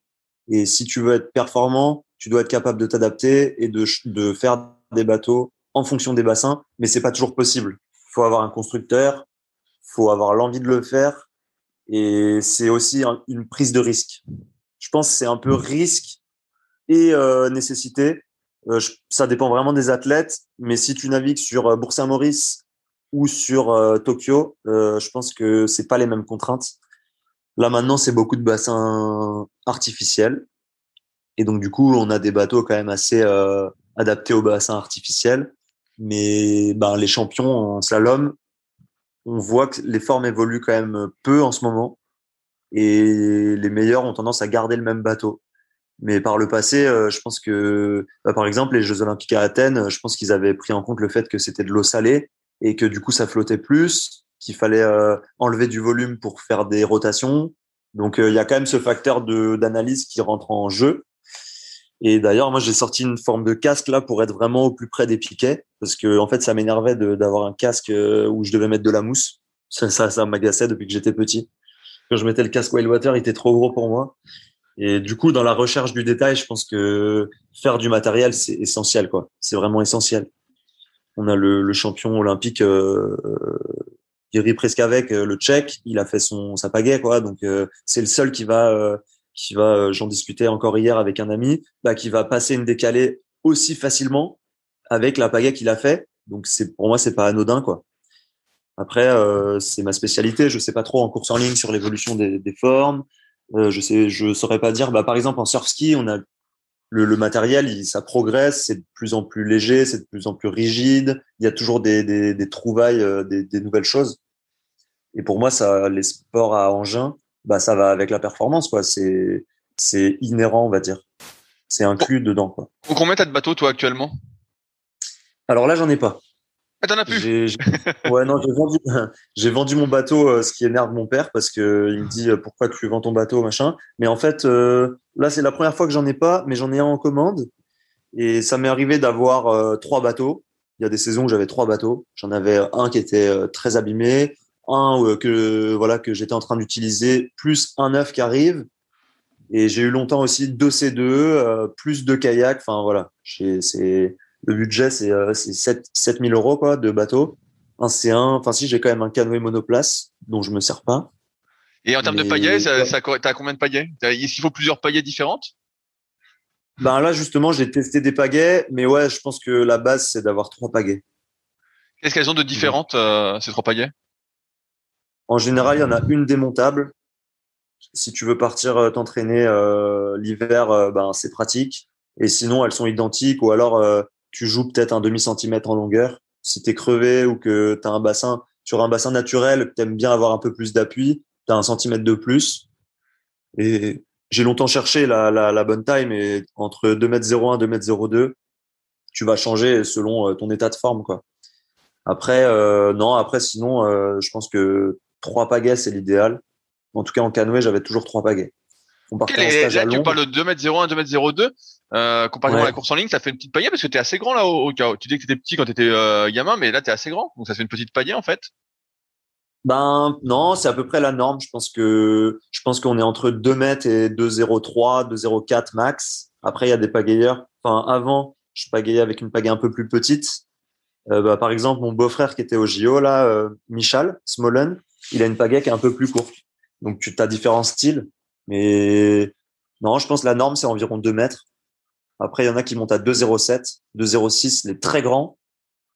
Et si tu veux être performant, tu dois être capable de t'adapter et de faire des bateaux en fonction des bassins, mais c'est pas toujours possible. Il faut avoir un constructeur, faut avoir l'envie de le faire, et c'est aussi une prise de risque. Je pense que c'est un peu risque et nécessité. Ça dépend vraiment des athlètes, mais si tu navigues sur Bourg-Saint-Maurice ou sur Tokyo, je pense que c'est pas les mêmes contraintes. Là maintenant, c'est beaucoup de bassins artificiels. Et donc, du coup, on a des bateaux quand même assez adaptés aux bassins artificiels. Mais ben, les champions en slalom, on voit que les formes évoluent quand même peu en ce moment. et les meilleurs ont tendance à garder le même bateau. Mais par le passé, je pense que, par exemple, les Jeux Olympiques à Athènes, je pense qu'ils avaient pris en compte le fait que c'était de l'eau salée et que du coup ça flottait plus, qu'il fallait enlever du volume pour faire des rotations. Donc il y a quand même ce facteur d'analyse qui rentre en jeu. Et d'ailleurs, moi j'ai sorti une forme de casque là pour être vraiment au plus près des piquets, parce que en fait ça m'énervait d'avoir un casque où je devais mettre de la mousse. Ça m'agaçait depuis que j'étais petit. Quand je mettais le casque Wildwater, il était trop gros pour moi. Et du coup, dans la recherche du détail, je pense que faire du matériel, c'est essentiel, quoi. C'est vraiment essentiel. On a le champion olympique, Jiří Preskavec, le Tchèque, il a fait sa pagaie, quoi. Donc, c'est le seul j'en discutais encore hier avec un ami, qui va passer une décalée aussi facilement avec la pagaie qu'il a fait. Donc, pour moi, c'est pas anodin, quoi. Après, c'est ma spécialité. Je sais pas trop en course en ligne sur l'évolution des formes. Je saurais pas dire. Par exemple, en surf ski, on a le matériel, ça progresse, c'est de plus en plus léger, c'est de plus en plus rigide. Il y a toujours des trouvailles, des nouvelles choses. Et pour moi, ça, les sports à engins, ça va avec la performance, quoi. C'est inhérent, on va dire. C'est inclus dedans, quoi. Combien t'as de bateaux, toi, actuellement? Alors là, j'en ai pas. Ah, t'en as plus? Ouais, non, j'ai vendu mon bateau, ce qui énerve mon père parce que il me dit pourquoi tu vends ton bateau, machin. Mais en fait, là, c'est la première fois que j'en ai pas, mais j'en ai un en commande. Et ça m'est arrivé d'avoir 3 bateaux. Il y a des saisons où j'avais 3 bateaux. J'en avais un qui était très abîmé, un que j'étais en train d'utiliser, plus un neuf qui arrive. Et j'ai eu longtemps aussi 2 C2, plus 2 kayaks. Enfin voilà, le budget, c'est 7 000 euros, quoi, de bateau. Un C1, enfin, si, j'ai quand même un canoë monoplace, dont je me sers pas. Et en termes de pagaies, t'as combien de pagaies? Est-ce qu'il faut plusieurs pagaies différentes? Là, justement, j'ai testé des pagaies, mais ouais, je pense que la base, c'est d'avoir 3 pagaies. Qu'est-ce qu'elles ont de différentes, ces 3 pagaies? En général, il y en a une démontable. Si tu veux partir t'entraîner l'hiver, c'est pratique. Et sinon, elles sont identiques, ou alors tu joues peut-être un demi-centimètre en longueur. Si t'es crevé ou que t'as sur un bassin naturel, t'aimes bien avoir un peu plus d'appui, t'as 1 centimètre de plus. Et j'ai longtemps cherché la bonne taille, mais entre 2,01 m, 2,02 m, tu vas changer selon ton état de forme, quoi. Après, non, après, sinon, je pense que 3 pagaies, c'est l'idéal. En tout cas, en canoë, j'avais toujours 3 pagaies. On partait en stage Là, à tu Londres. parles de 2,01 m, 2,02 m, comparativement à la course en ligne, ça fait une petite pagaie parce que t'es assez grand là au cas où. Tu dis que t'étais petit quand t'étais gamin, mais là t'es assez grand, donc ça fait une petite pagaie en fait. Non, c'est à peu près la norme. Je pense qu'on est entre 2 mètres et 2,03, 2,04 max. Après, il y a des pagayeurs. Enfin, avant, je pagayais avec une pagaie un peu plus petite. Par exemple, mon beau-frère qui était au JO, là, Michal Smolen, il a une pagaie qui est un peu plus courte. Donc, tu as différents styles. Mais non, je pense que la norme, c'est environ 2 mètres. Après, il y en a qui montent à 2,07, 2,06, les très grands.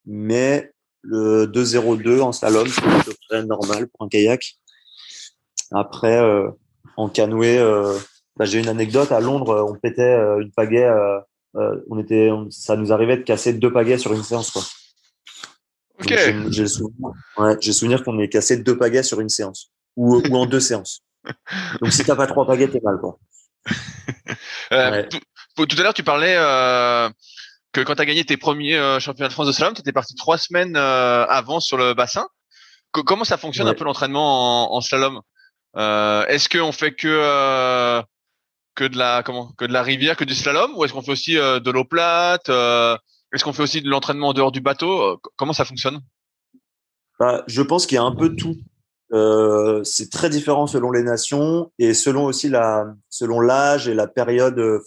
Mais le 2,02 en slalom, c'est à peu près normal pour un kayak. Après, en canoë, j'ai une anecdote. À Londres, on pétait une pagaie. Ça nous arrivait de casser 2 pagaies sur une séance, quoi. Ok. Donc, j'ai le souvenir qu'on ait cassé 2 pagaies sur une séance ou en 2 séances. Donc si t'as pas 3 pagaies, t'es mal, quoi. Ouais. Tout à l'heure, tu parlais que quand tu as gagné tes premiers championnats de France de slalom, tu étais parti 3 semaines avant sur le bassin. Comment ça fonctionne un peu l'entraînement en slalom? Est-ce qu'on fait que de la rivière, que du slalom, ou est-ce qu'on fait aussi de l'eau plate? Est-ce qu'on fait aussi de l'entraînement en dehors du bateau? Comment ça fonctionne? Je pense qu'il y a un peu de tout. C'est très différent selon les nations et selon l'âge et la période,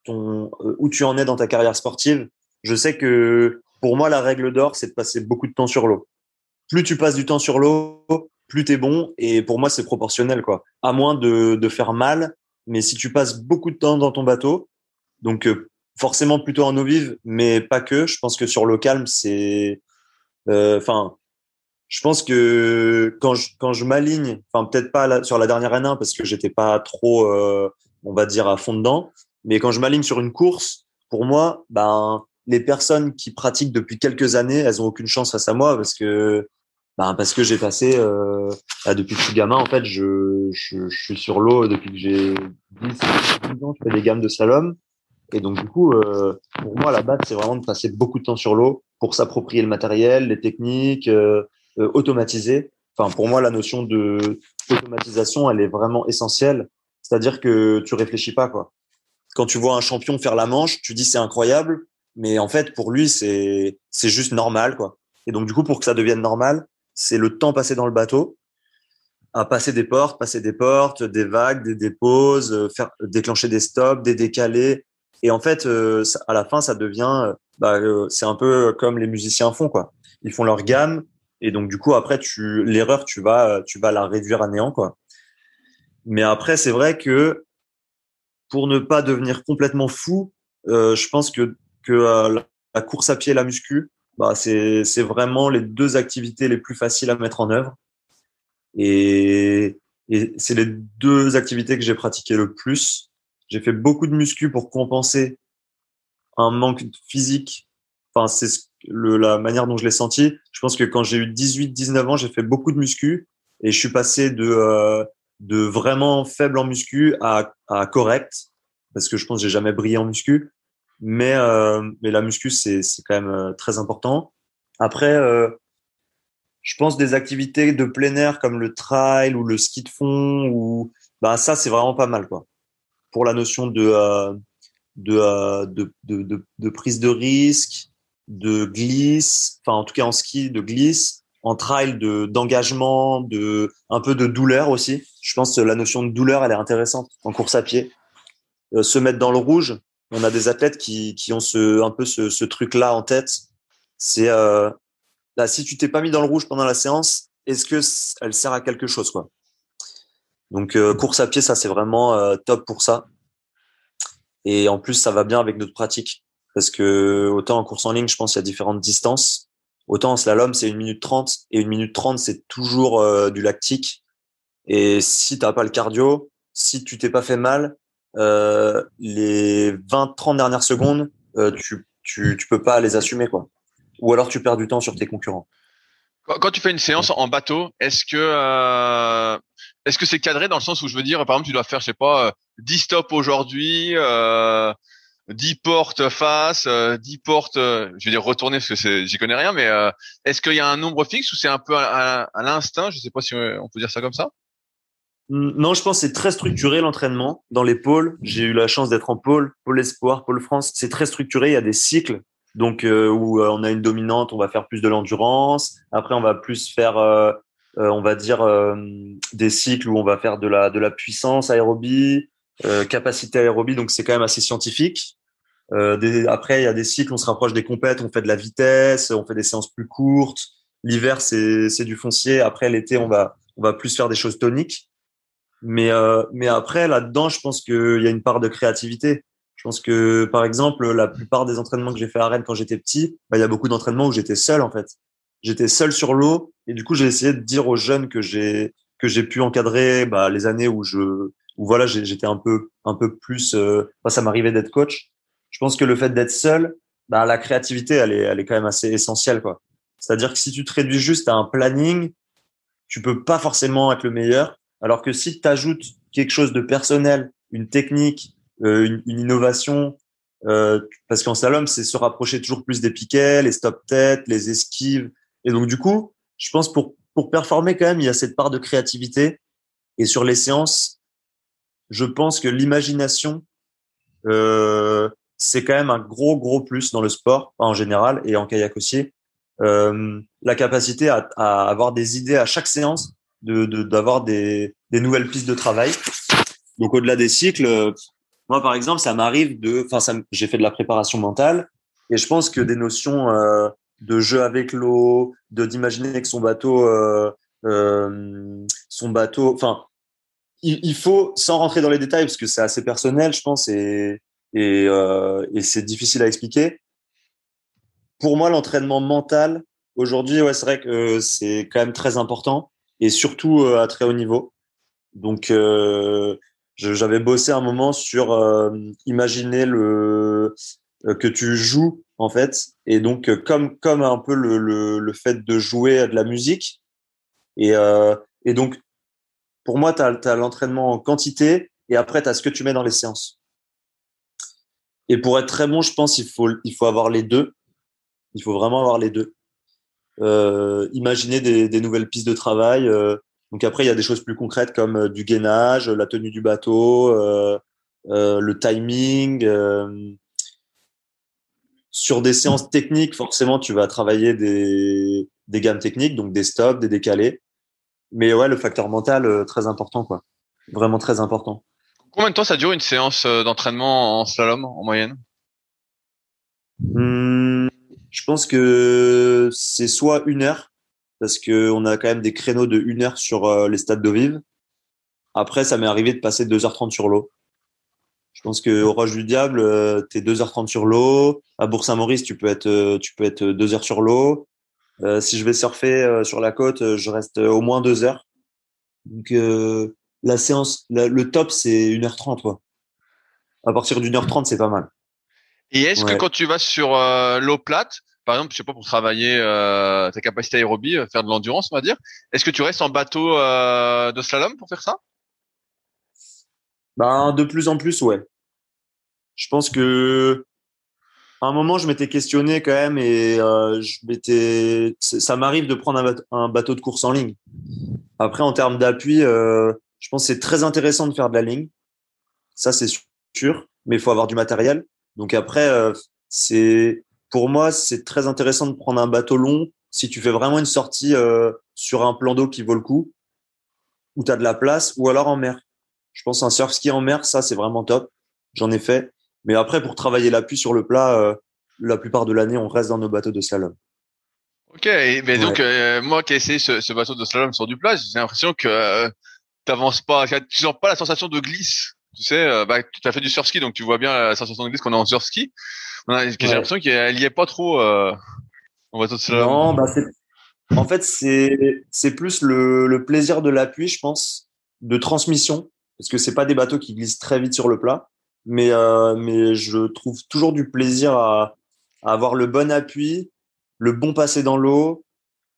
où tu en es dans ta carrière sportive. Je sais que pour moi, la règle d'or, c'est de passer beaucoup de temps sur l'eau. Plus tu passes du temps sur l'eau, plus t'es bon. Et pour moi, c'est proportionnel, quoi. À moins de faire mal. Mais si tu passes beaucoup de temps dans ton bateau, donc forcément plutôt en eau vive, mais pas que. Je pense que sur l'eau calme, je pense que quand je m'aligne, peut-être pas sur la dernière N1 parce que j'étais pas trop, on va dire, à fond dedans, mais quand je m'aligne sur une course, pour moi, les personnes qui pratiquent depuis quelques années, elles ont aucune chance face à moi parce que Parce que j'ai passé depuis que je suis gamin, en fait, je suis sur l'eau depuis que j'ai 10 ans, je fais des gammes de slalom. Et donc, du coup, pour moi, la base, c'est vraiment de passer beaucoup de temps sur l'eau pour s'approprier le matériel, les techniques, automatiser. Enfin, pour moi, la notion de automatisation, elle est vraiment essentielle. C'est-à-dire que tu réfléchis pas, quoi. Quand tu vois un champion faire la manche, tu dis c'est incroyable, mais en fait, pour lui, c'est juste normal, quoi. Et donc, du coup, pour que ça devienne normal, c'est le temps passé dans le bateau, à passer des portes, des vagues, des pauses, faire déclencher des stops, des décalés. Et en fait, à la fin, ça devient, c'est un peu comme les musiciens font, quoi. Ils font leur gamme, et donc du coup, après, l'erreur, tu vas la réduire à néant, quoi. Mais après, c'est vrai que pour ne pas devenir complètement fou, je pense que la course à pied et la muscu, c'est vraiment les deux activités les plus faciles à mettre en œuvre. Et, et c'est les deux activités que j'ai pratiquées le plus. J'ai fait beaucoup de muscu pour compenser un manque physique. Enfin, la manière dont je l'ai senti. Je pense que quand j'ai eu 18-19 ans, j'ai fait beaucoup de muscu et je suis passé de vraiment faible en muscu à correct, parce que je pense que j'ai jamais brillé en muscu. Mais la muscu, c'est quand même très important. Après, je pense des activités de plein air comme le trail ou le ski de fond ça c'est vraiment pas mal, quoi. Pour la notion de prise de risque, de glisse, enfin en tout cas en ski de glisse, en trail d'engagement, un peu de douleur aussi. Je pense que la notion de douleur elle est intéressante en course à pied. Se mettre dans le rouge, on a des athlètes qui ont un peu ce truc là en tête. C'est là, si tu t'es pas mis dans le rouge pendant la séance, est-ce que elle sert à quelque chose, quoi? Donc course à pied, ça c'est vraiment top pour ça. Et en plus, ça va bien avec notre pratique, parce que autant en course en ligne, je pense qu'il y a différentes distances. Autant en slalom, c'est 1 minute 30 et 1 minute 30, c'est toujours du lactique. Et si t'as pas le cardio, si tu t'es pas fait mal, les 20-30 dernières secondes, tu peux pas les assumer, quoi. Ou alors tu perds du temps sur tes concurrents. Quand tu fais une séance en bateau, est-ce que c'est cadré dans le sens où je veux dire, par exemple, tu dois faire, je sais pas, 10 stops aujourd'hui, 10 portes face, 10 portes, je vais dire retourner parce que j'y connais rien, mais est-ce qu'il y a un nombre fixe ou c'est un peu à l'instinct? Je sais pas si on peut dire ça comme ça. Non, je pense que c'est très structuré l'entraînement. Dans les pôles, j'ai eu la chance d'être en pôle espoir, pôle France. C'est très structuré. Il y a des cycles, donc où on a une dominante, on va faire plus de l'endurance. Après, on va plus faire, on va dire, des cycles où on va faire de la puissance aérobie, capacité aérobie. Donc c'est quand même assez scientifique. Après, il y a des cycles, on se rapproche des compètes, on fait de la vitesse, on fait des séances plus courtes. L'hiver, c'est du foncier. Après, l'été, on va plus faire des choses toniques. Mais après, là-dedans, je pense qu'il y a une part de créativité. Je pense que, par exemple, la plupart des entraînements que j'ai fait à Rennes quand j'étais petit, il y a beaucoup d'entraînements où j'étais seul, en fait. J'étais seul sur l'eau et du coup, j'ai essayé de dire aux jeunes que j'ai pu encadrer, les années où voilà, j'étais un peu plus, ça m'arrivait d'être coach. Je pense que le fait d'être seul, la créativité, elle est quand même assez essentielle, quoi. C'est-à-dire que si tu te réduis juste à un planning, tu peux pas forcément être le meilleur. Alors que si tu ajoutes quelque chose de personnel, une technique, une innovation, parce qu'en slalom, c'est se rapprocher toujours plus des piquets, les stop-têtes, les esquives. Et donc, du coup, je pense pour performer quand même, il y a cette part de créativité. Et sur les séances, je pense que l'imagination, c'est quand même un gros, gros plus dans le sport, en général, et en kayak aussi. La capacité à avoir des idées à chaque séance, d'avoir des nouvelles pistes de travail. Donc au-delà des cycles, moi par exemple, ça m'arrive j'ai fait de la préparation mentale et je pense que des notions de jeu avec l'eau, d'imaginer que son bateau, enfin, il faut, sans rentrer dans les détails parce que c'est assez personnel, je pense, et c'est difficile à expliquer. Pour moi, l'entraînement mental, aujourd'hui, ouais, c'est vrai que c'est quand même très important et surtout à très haut niveau. Donc, j'avais bossé un moment sur imaginer que tu joues en fait. Et donc comme un peu le fait de jouer de la musique. Et, euh, et donc pour moi, t'as l'entraînement en quantité et après t'as ce que tu mets dans les séances. Et pour être très bon, je pense il faut avoir les deux. Il faut vraiment avoir les deux. Imaginer des nouvelles pistes de travail. Donc après, il y a des choses plus concrètes comme du gainage, la tenue du bateau, le timing. Sur des séances techniques, forcément, tu vas travailler des gammes techniques, donc des stops, des décalés. Mais ouais, le facteur mental, très important, quoi. Vraiment très important. Combien de temps ça dure une séance d'entraînement en slalom en moyenne? Hum, je pense que c'est soit 1 heure, parce que on a quand même des créneaux de 1 heure sur les stades d'eau vive. Après, ça m'est arrivé de passer 2h30 sur l'eau. Je pense que au Roche du Diable, t'es 2h30 sur l'eau. À Bourg-Saint-Maurice, tu peux être 2 heures sur l'eau. Si je vais surfer sur la côte, je reste au moins 2 heures. Donc la séance, le top, c'est 1h30, quoi. À partir d'1h30, c'est pas mal. Et est-ce que Ouais. quand tu vas sur l'eau plate, par exemple, je sais pas, pour travailler ta capacité aérobie, faire de l'endurance, on va dire, est-ce que tu restes en bateau de slalom pour faire ça? Ben, de plus en plus, ouais. Je pense que à un moment, je m'étais questionné quand même et ça m'arrive de prendre un bateau de course en ligne. Après, en termes d'appui, je pense que c'est très intéressant de faire de la ligne. Ça, c'est sûr, mais il faut avoir du matériel. Donc après, pour moi, c'est très intéressant de prendre un bateau long si tu fais vraiment une sortie sur un plan d'eau qui vaut le coup, où tu as de la place, ou alors en mer. Je pense un surf ski en mer, ça, c'est vraiment top. J'en ai fait. Mais après, pour travailler l'appui sur le plat, la plupart de l'année, on reste dans nos bateaux de slalom. Ok, mais donc Ouais. moi qui ai essayé ce bateau de slalom sur du plat, j'ai l'impression que t'avances pas, tu sens pas la sensation de glisse. Tu sais, bah, tu as fait du surski, donc tu vois bien la sensation de glisse qu'on a en surski. J'ai Ouais. l'impression qu'elle y est pas trop en bateau de slalom. Non, bah en fait, c'est plus le plaisir de l'appui, je pense, de transmission, parce que c'est pas des bateaux qui glissent très vite sur le plat, mais je trouve toujours du plaisir à avoir le bon appui, le bon passé dans l'eau,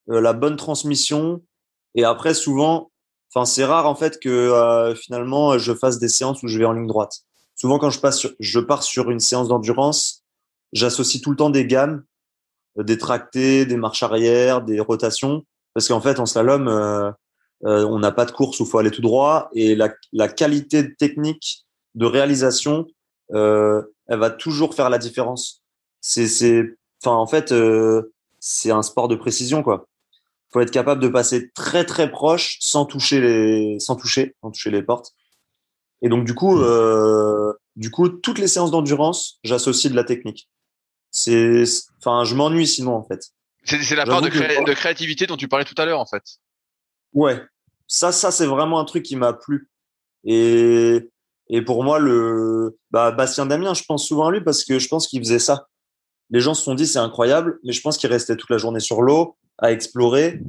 la bonne transmission, et après souvent, enfin c'est rare en fait que finalement je fasse des séances où je vais en ligne droite. Souvent quand je pars sur une séance d'endurance, j'associe tout le temps des gammes, des tractés, des marches arrière, des rotations. Parce qu'en fait, en slalom, on n'a pas de course où il faut aller tout droit. Et la qualité technique de réalisation, elle va toujours faire la différence. En fait, c'est un sport de précision, quoi. Faut être capable de passer très très proche sans toucher les portes. Et donc du coup, toutes les séances d'endurance, j'associe de la technique. Enfin, je m'ennuie sinon en fait. C'est la part J'avoue que de créativité dont tu parlais tout à l'heure, en fait. ouais, ça c'est vraiment un truc qui m'a plu. Et et pour moi Bastien Damien, je pense souvent à lui parce que je pense qu'il faisait ça. Les gens se sont dit c'est incroyable, mais je pense qu'il restait toute la journée sur l'eau à explorer.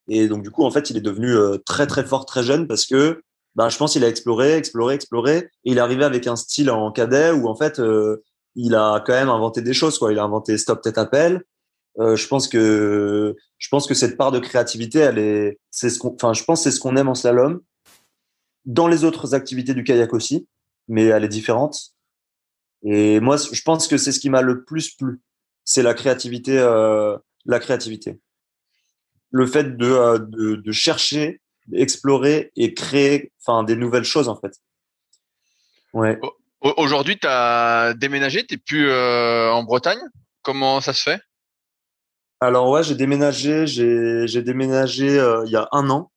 Et donc du coup en fait il est devenu très très fort très jeune parce que je pense qu'il a exploré, exploré, exploré et il est arrivé avec un style en cadet où en fait il a quand même inventé des choses quoi. Il a inventé stop tête appel. Je pense que cette part de créativité, je pense que c'est ce qu'on aime en slalom, dans les autres activités du kayak aussi, mais elle est différente. Et moi, je pense que c'est ce qui m'a le plus plu, c'est la créativité, le fait de chercher, d'explorer et créer, enfin, des nouvelles choses en fait. Ouais. Aujourd'hui, t'as déménagé, t'es plus en Bretagne. Comment ça se fait? Alors ouais, j'ai déménagé il y a 1 an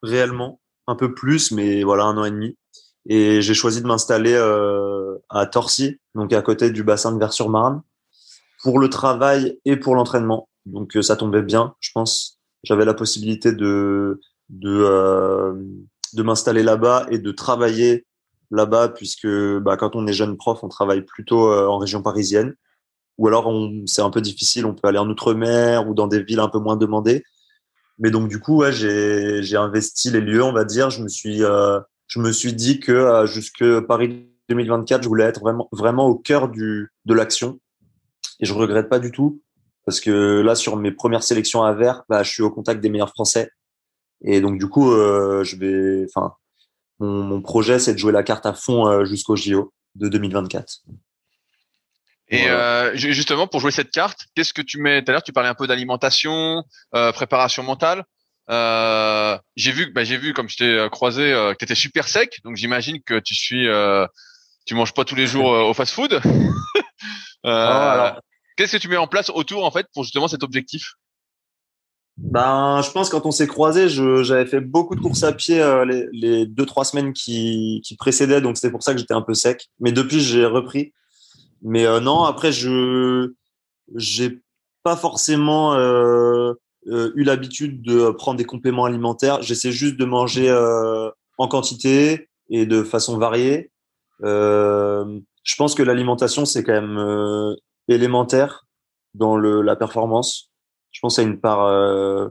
réellement, un peu plus, mais voilà, 1 an et demi. Et j'ai choisi de m'installer à Torcy, donc à côté du bassin de Vers-sur-Marne, pour le travail et pour l'entraînement. Donc ça tombait bien, je pense. J'avais la possibilité de euh, de m'installer là-bas et de travailler là-bas, puisque quand on est jeune prof, on travaille plutôt en région parisienne. Ou alors c'est un peu difficile, on peut aller en Outre-mer ou dans des villes un peu moins demandées. Mais donc du coup, ouais, j'ai investi les lieux, on va dire. Je me suis dit que jusque Paris 2024, je voulais être vraiment au cœur de l'action. Et je regrette pas du tout parce que là, sur mes premières sélections à Vert, je suis au contact des meilleurs Français. Et donc, du coup, mon projet, c'est de jouer la carte à fond jusqu'au JO de 2024. Et Voilà. justement, pour jouer cette carte, qu'est-ce que tu mets? Tout à l'heure, tu parlais un peu d'alimentation, préparation mentale. J'ai vu, comme je t'ai croisé, que tu étais super sec. Donc, j'imagine que tu manges pas tous les jours au fast-food. Non, Euh, alors, qu'est-ce que tu mets en place autour, en fait, pour justement cet objectif? je pense quand on s'est croisés, j'avais fait beaucoup de courses à pied les 2-3 semaines qui précédaient, donc c'était pour ça que j'étais un peu sec. Mais depuis, j'ai repris. Mais non, après, j'ai pas forcément eu l'habitude de prendre des compléments alimentaires. J'essaie juste de manger en quantité et de façon variée. Je pense que l'alimentation, c'est quand même élémentaire dans la performance. Je pense à une part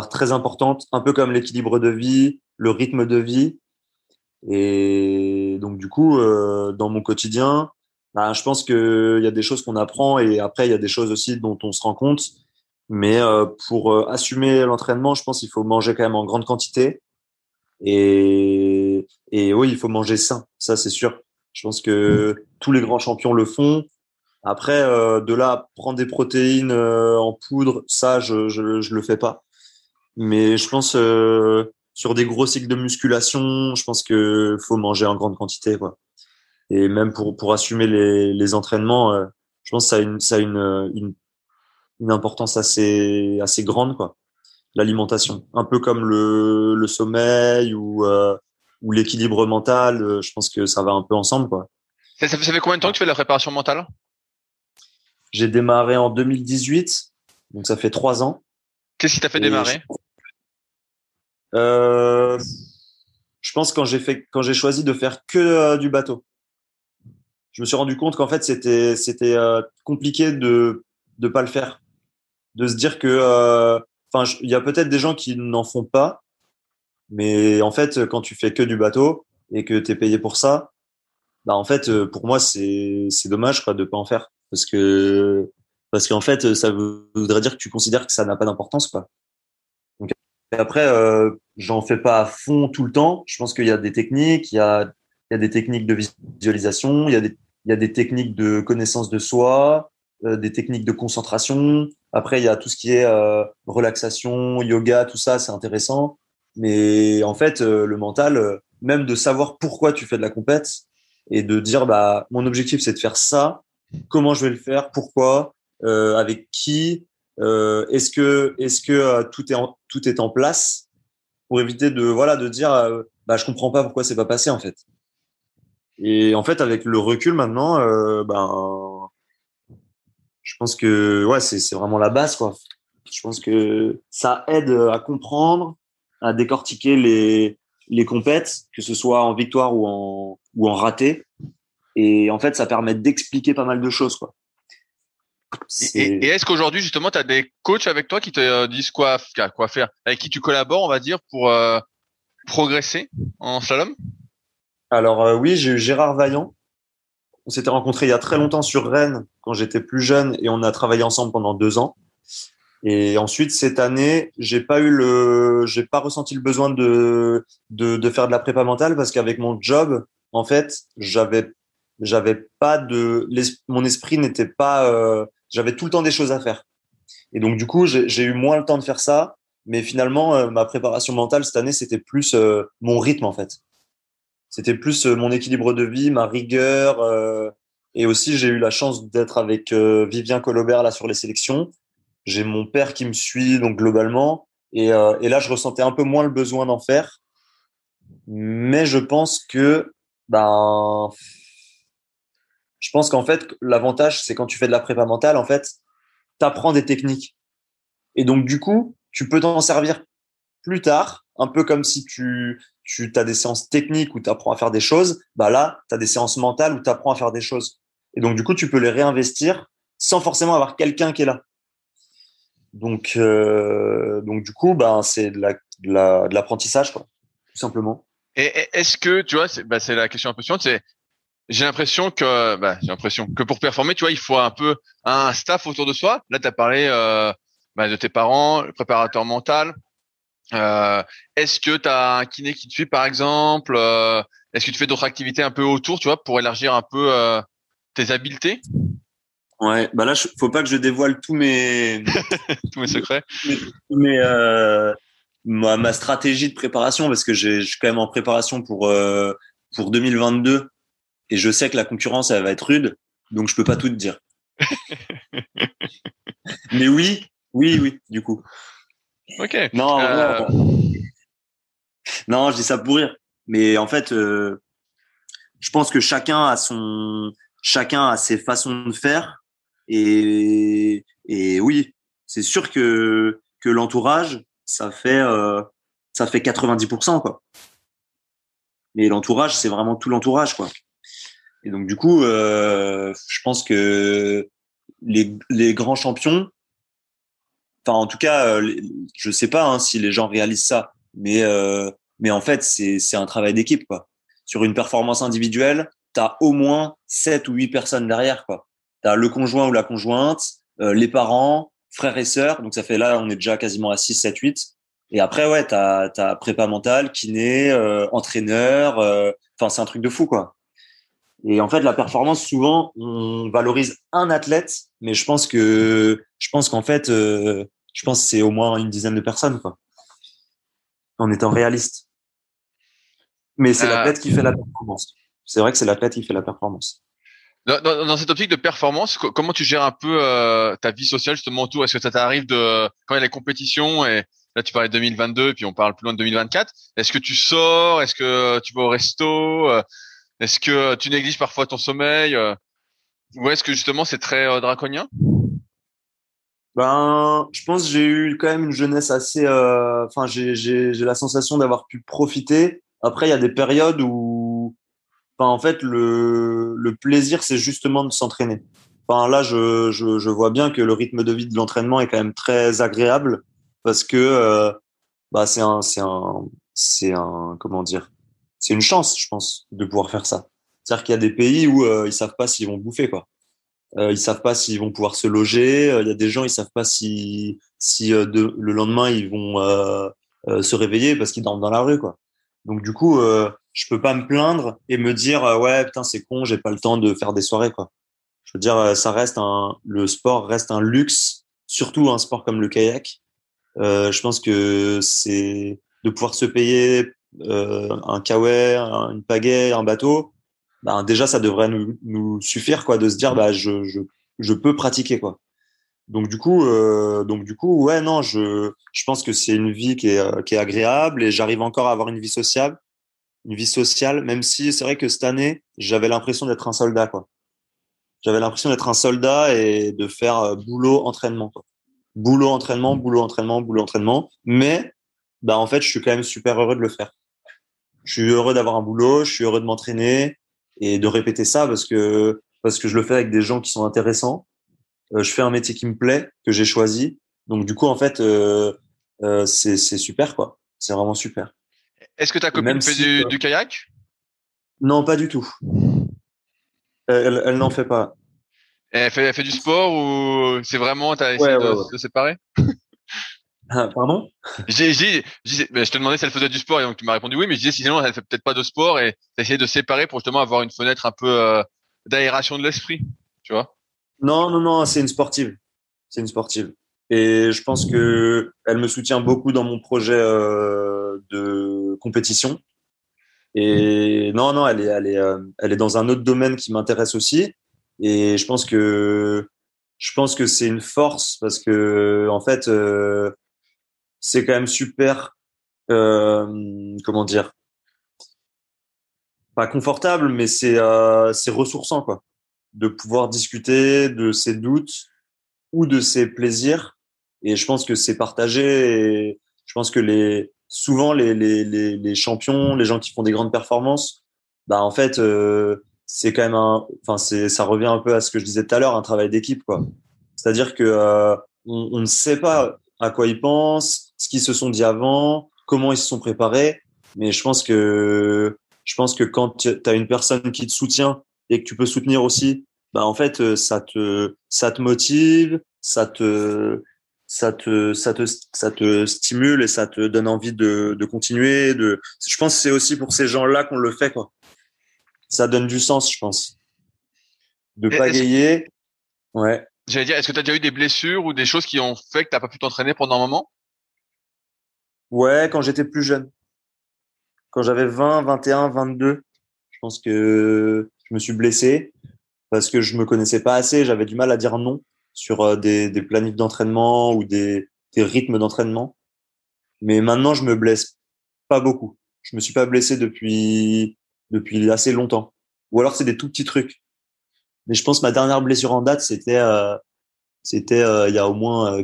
très importante, un peu comme l'équilibre de vie, le rythme de vie. Et donc, du coup, dans mon quotidien, je pense qu'il y a des choses qu'on apprend et après, il y a des choses aussi dont on se rend compte. Mais pour assumer l'entraînement, je pense qu'il faut manger quand même en grande quantité. Et oui, il faut manger sain, ça c'est sûr. Je pense que tous les grands champions le font. Après, de là, à prendre des protéines en poudre, ça, je le fais pas. Mais je pense sur des gros cycles de musculation, je pense que faut manger en grande quantité, quoi. Et même pour assumer les entraînements, je pense que ça a une importance assez grande, quoi. L'alimentation, un peu comme le sommeil ou l'équilibre mental, je pense que ça va un peu ensemble, quoi. Ça fait combien de temps que tu fais de la préparation mentale? J'ai démarré en 2018, donc ça fait 3 ans. Qu'est-ce qui t'a fait Et démarrer? euh, je pense quand j'ai choisi de faire que du bateau, je me suis rendu compte qu'en fait c'était compliqué de pas le faire, de se dire que il y a peut-être des gens qui n'en font pas, mais en fait quand tu fais que du bateau et que tu es payé pour ça, en fait pour moi c'est dommage quoi de pas en faire parce qu'en fait ça voudrait dire que tu considères que ça n'a pas d'importance quoi. Donc après j'en fais pas à fond tout le temps, je pense qu'il y a des techniques, il y a des techniques de visualisation, il y a des techniques de connaissance de soi, des techniques de concentration. Après, il y a tout ce qui est relaxation, yoga, tout ça, c'est intéressant. Mais en fait, le mental, même de savoir pourquoi tu fais de la compète et de dire, mon objectif, c'est de faire ça. Comment je vais le faire? Pourquoi? Avec qui? Est-ce que tout est en place pour éviter de dire, je comprends pas pourquoi c'est pas passé en fait. Et en fait, avec le recul maintenant, je pense que ouais, c'est vraiment la base, quoi. Je pense que ça aide à comprendre, à décortiquer les compètes, que ce soit en victoire ou en raté. Et en fait, ça permet d'expliquer pas mal de choses, quoi. Et C'est est-ce qu'aujourd'hui, justement, tu as des coachs avec toi qui te disent quoi faire, avec qui tu collabores, on va dire, pour progresser en slalom? Alors oui, j'ai eu Gérard Vaillant. On s'était rencontrés il y a très longtemps sur Rennes quand j'étais plus jeune et on a travaillé ensemble pendant 2 ans. Et ensuite, cette année, j'ai pas ressenti le besoin de faire de la prépa mentale parce qu'avec mon job, en fait, j'avais pas mon esprit n'était pas, j'avais tout le temps des choses à faire. Et donc, du coup, j'ai eu moins le temps de faire ça. Mais finalement, ma préparation mentale cette année, c'était plus mon rythme, en fait. C'était plus mon équilibre de vie, ma rigueur. Et aussi, j'ai eu la chance d'être avec Vivien Colobert là sur les sélections. J'ai mon père qui me suit donc globalement. Et là, je ressentais un peu moins le besoin d'en faire. Mais ben, je pense qu'en fait, l'avantage, c'est quand tu fais de la prépa mentale, en fait, t'apprends des techniques. Et donc, du coup, tu peux t'en servir plus tard, un peu comme si tu as des séances techniques où tu apprends à faire des choses, là, tu as des séances mentales où tu apprends à faire des choses. Et donc, du coup, tu peux les réinvestir sans forcément avoir quelqu'un qui est là. Donc du coup, c'est de l'apprentissage, quoi, tout simplement. Et est-ce que, tu vois, c'est la question un peu suivante, c'est j'ai l'impression que pour performer, tu vois, il faut un peu un staff autour de soi. Là, tu as parlé de tes parents, le préparateur mental. Est-ce que tu as un kiné qui te suit, par exemple? Est-ce que tu fais d'autres activités un peu autour, tu vois, pour élargir un peu tes habiletés? Ouais, bah là, faut pas que je dévoile tous mes Tous mes secrets. mes ma stratégie de préparation parce que je suis quand même en préparation pour 2022 et je sais que la concurrence elle va être rude, donc je peux pas tout te dire. Mais oui, du coup. Ok. Non, non, je dis ça pour rire. Mais en fait, je pense que chacun a ses façons de faire et oui, c'est sûr que l'entourage ça fait 90% quoi. Mais l'entourage, c'est vraiment tout l'entourage quoi. Et donc du coup, je pense que les grands champions, enfin en tout cas, je sais pas si les gens réalisent ça, mais en fait c'est un travail d'équipe quoi. Sur une performance individuelle, t'as au moins 7 ou 8 personnes derrière quoi. T'as le conjoint ou la conjointe, les parents, frères et sœurs, donc ça fait là on est déjà quasiment à 6, 7, 8. Et après ouais, t'as prépa mentale, kiné, entraîneur, enfin c'est un truc de fou quoi. Et en fait, la performance, souvent, on valorise un athlète, mais je pense qu'en fait, je pense que c'est au moins une dizaine de personnes, quoi, en étant réaliste. Mais c'est Euh, l'athlète qui fait la performance. C'est vrai que c'est l'athlète qui fait la performance. dans cette optique de performance, comment tu gères un peu ta vie sociale justement autour? Est-ce que ça t'arrive de quand il y a les compétitions et là tu parlais de 2022 puis on parle plus loin de 2024. Est-ce que tu sors? Est-ce que tu vas au resto? Est-ce que tu négliges parfois ton sommeil? Ou est-ce que justement c'est très draconien? Ben, je pense que j'ai eu quand même une jeunesse assez. Enfin, j'ai la sensation d'avoir pu profiter. Après, il y a des périodes où, enfin, en fait, le plaisir, c'est justement de s'entraîner. Enfin, là, je vois bien que le rythme de vie de l'entraînement est quand même très agréable parce que bah, comment dire, c'est une chance, je pense, de pouvoir faire ça. C'est-à-dire qu'il y a des pays où ils savent pas s'ils vont bouffer, quoi. Ils savent pas s'ils vont pouvoir se loger. Il y a des gens, ils savent pas si le lendemain ils vont se réveiller parce qu'ils dorment dans la rue, quoi. Donc du coup, je peux pas me plaindre et me dire ouais putain c'est con, j'ai pas le temps de faire des soirées, quoi. Je veux dire, le sport reste un luxe, surtout un sport comme le kayak. Je pense que c'est de pouvoir se payer un kayak, une pagaie, un bateau. Ben, déjà, ça devrait nous suffire, quoi, de se dire, bah, je peux pratiquer, quoi. Donc du coup, ouais, non, je pense que c'est une vie qui est agréable et j'arrive encore à avoir une vie sociale, même si c'est vrai que cette année, j'avais l'impression d'être un soldat, quoi. J'avais l'impression d'être un soldat et de faire boulot, entraînement, quoi. Boulot, entraînement, boulot, entraînement, boulot, entraînement. Mais, bah, en fait, je suis quand même super heureux de le faire. Je suis heureux d'avoir un boulot, je suis heureux de m'entraîner et de répéter ça parce que je le fais avec des gens qui sont intéressants. Je fais un métier qui me plaît, que j'ai choisi. Donc, du coup, en fait, c'est super, quoi. C'est vraiment super. Est-ce que ta Et copine même fait si, du kayak? non, pas du tout. Elle n'en fait pas. Elle fait du sport ou c'est vraiment t'as essayé Ouais, ouais, ouais. de séparer? Ah, pardon? Ben, je te demandais si elle faisait du sport et donc tu m'as répondu oui, mais je disais si sinon elle fait peut-être pas de sport et t'as essayé de séparer pour justement avoir une fenêtre un peu d'aération de l'esprit, tu vois. Non, non, non, c'est une sportive. C'est une sportive. Et je pense que elle me soutient beaucoup dans mon projet de compétition. Et non, non, elle est dans un autre domaine qui m'intéresse aussi. Et je pense que c'est une force parce que en fait, c'est quand même super. Comment dire? Pas confortable, mais c'est ressourçant quoi, de pouvoir discuter de ses doutes ou de ses plaisirs. Et je pense que c'est partagé. Et je pense que souvent les champions, les gens qui font des grandes performances, bah en fait, c'est quand même ça revient un peu à ce que je disais tout à l'heure, un travail d'équipe, quoi. C'est-à-dire que on ne sait pas à quoi ils pensent, ce qu'ils se sont dit avant, comment ils se sont préparés, mais je pense que quand tu as une personne qui te soutient et que tu peux soutenir aussi, bah en fait ça te motive, ça te stimule et ça te donne envie de continuer. Je pense que c'est aussi pour ces gens-là qu'on le fait, quoi. Ça donne du sens, je pense. De Et pagayer. Ouais. j'allais dire, est-ce que tu as déjà eu des blessures ou des choses qui ont fait que t'as pas pu t'entraîner pendant un moment? Ouais, quand j'étais plus jeune. Quand j'avais 20, 21, 22, je pense que je me suis blessé parce que je me connaissais pas assez. J'avais du mal à dire non sur des planifs d'entraînement ou des rythmes d'entraînement. Mais maintenant, je me blesse pas beaucoup. Je me suis pas blessé depuis assez longtemps. Ou alors c'est des tout petits trucs. Mais je pense que ma dernière blessure en date, c'était il y a au moins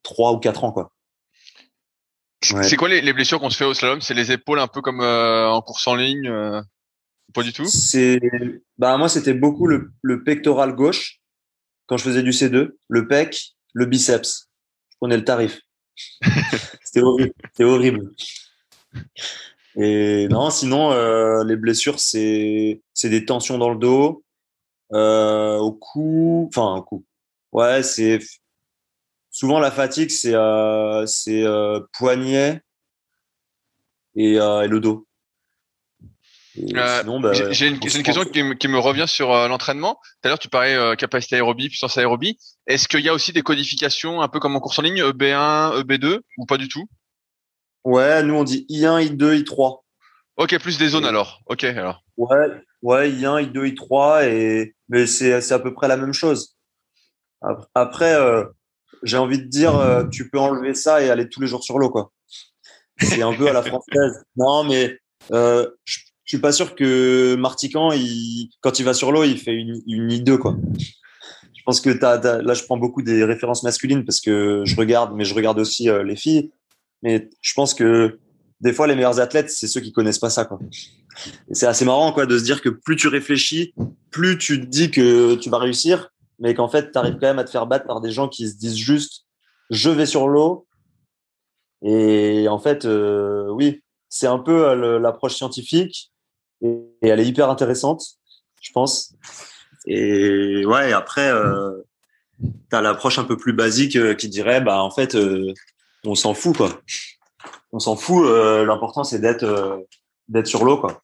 3 ou 4 ans, quoi. C'est Ouais. quoi les blessures qu'on se fait au slalom? C'est les épaules un peu comme en course en ligne? Pas du tout? C'est, bah moi c'était beaucoup le pectoral gauche quand je faisais du C2, le pec, le biceps. Je prenais le tarif. C'était horrible. C'était horrible. Et non, sinon les blessures c'est des tensions dans le dos, au cou. Ouais, c'est souvent la fatigue, c'est poignet et le dos. Et sinon, bah, J'ai une question qui me revient sur l'entraînement. Tout à l'heure, tu parlais capacité aérobie, puissance aérobie. Est-ce qu'il y a aussi des codifications un peu comme en course en ligne, EB1, EB2 ou pas du tout? ouais, nous on dit I1, I2, I3. Ok, plus des zones Et alors. Ok, alors. ouais, ouais, I1, I2, I3 mais c'est à peu près la même chose. Après, j'ai envie de dire, tu peux enlever ça et aller tous les jours sur l'eau, quoi. C'est un peu à la française. Non, mais je suis pas sûr que Martican, quand il va sur l'eau, il fait une I2, quoi. Je pense que là, je prends beaucoup des références masculines parce que je regarde, mais je regarde aussi les filles. Mais je pense que des fois, les meilleurs athlètes, c'est ceux qui connaissent pas ça, quoi. Et c'est assez marrant, quoi, de se dire que plus tu réfléchis, plus tu te dis que tu vas réussir, mais qu'en fait, tu arrives quand même à te faire battre par des gens qui se disent juste, je vais sur l'eau. Et en fait, oui, c'est un peu l'approche scientifique et elle est hyper intéressante, je pense. Et ouais, après, t'as l'approche un peu plus basique qui dirait, bah en fait, on s'en fout, quoi. On s'en fout. L'important c'est d'être sur l'eau, quoi.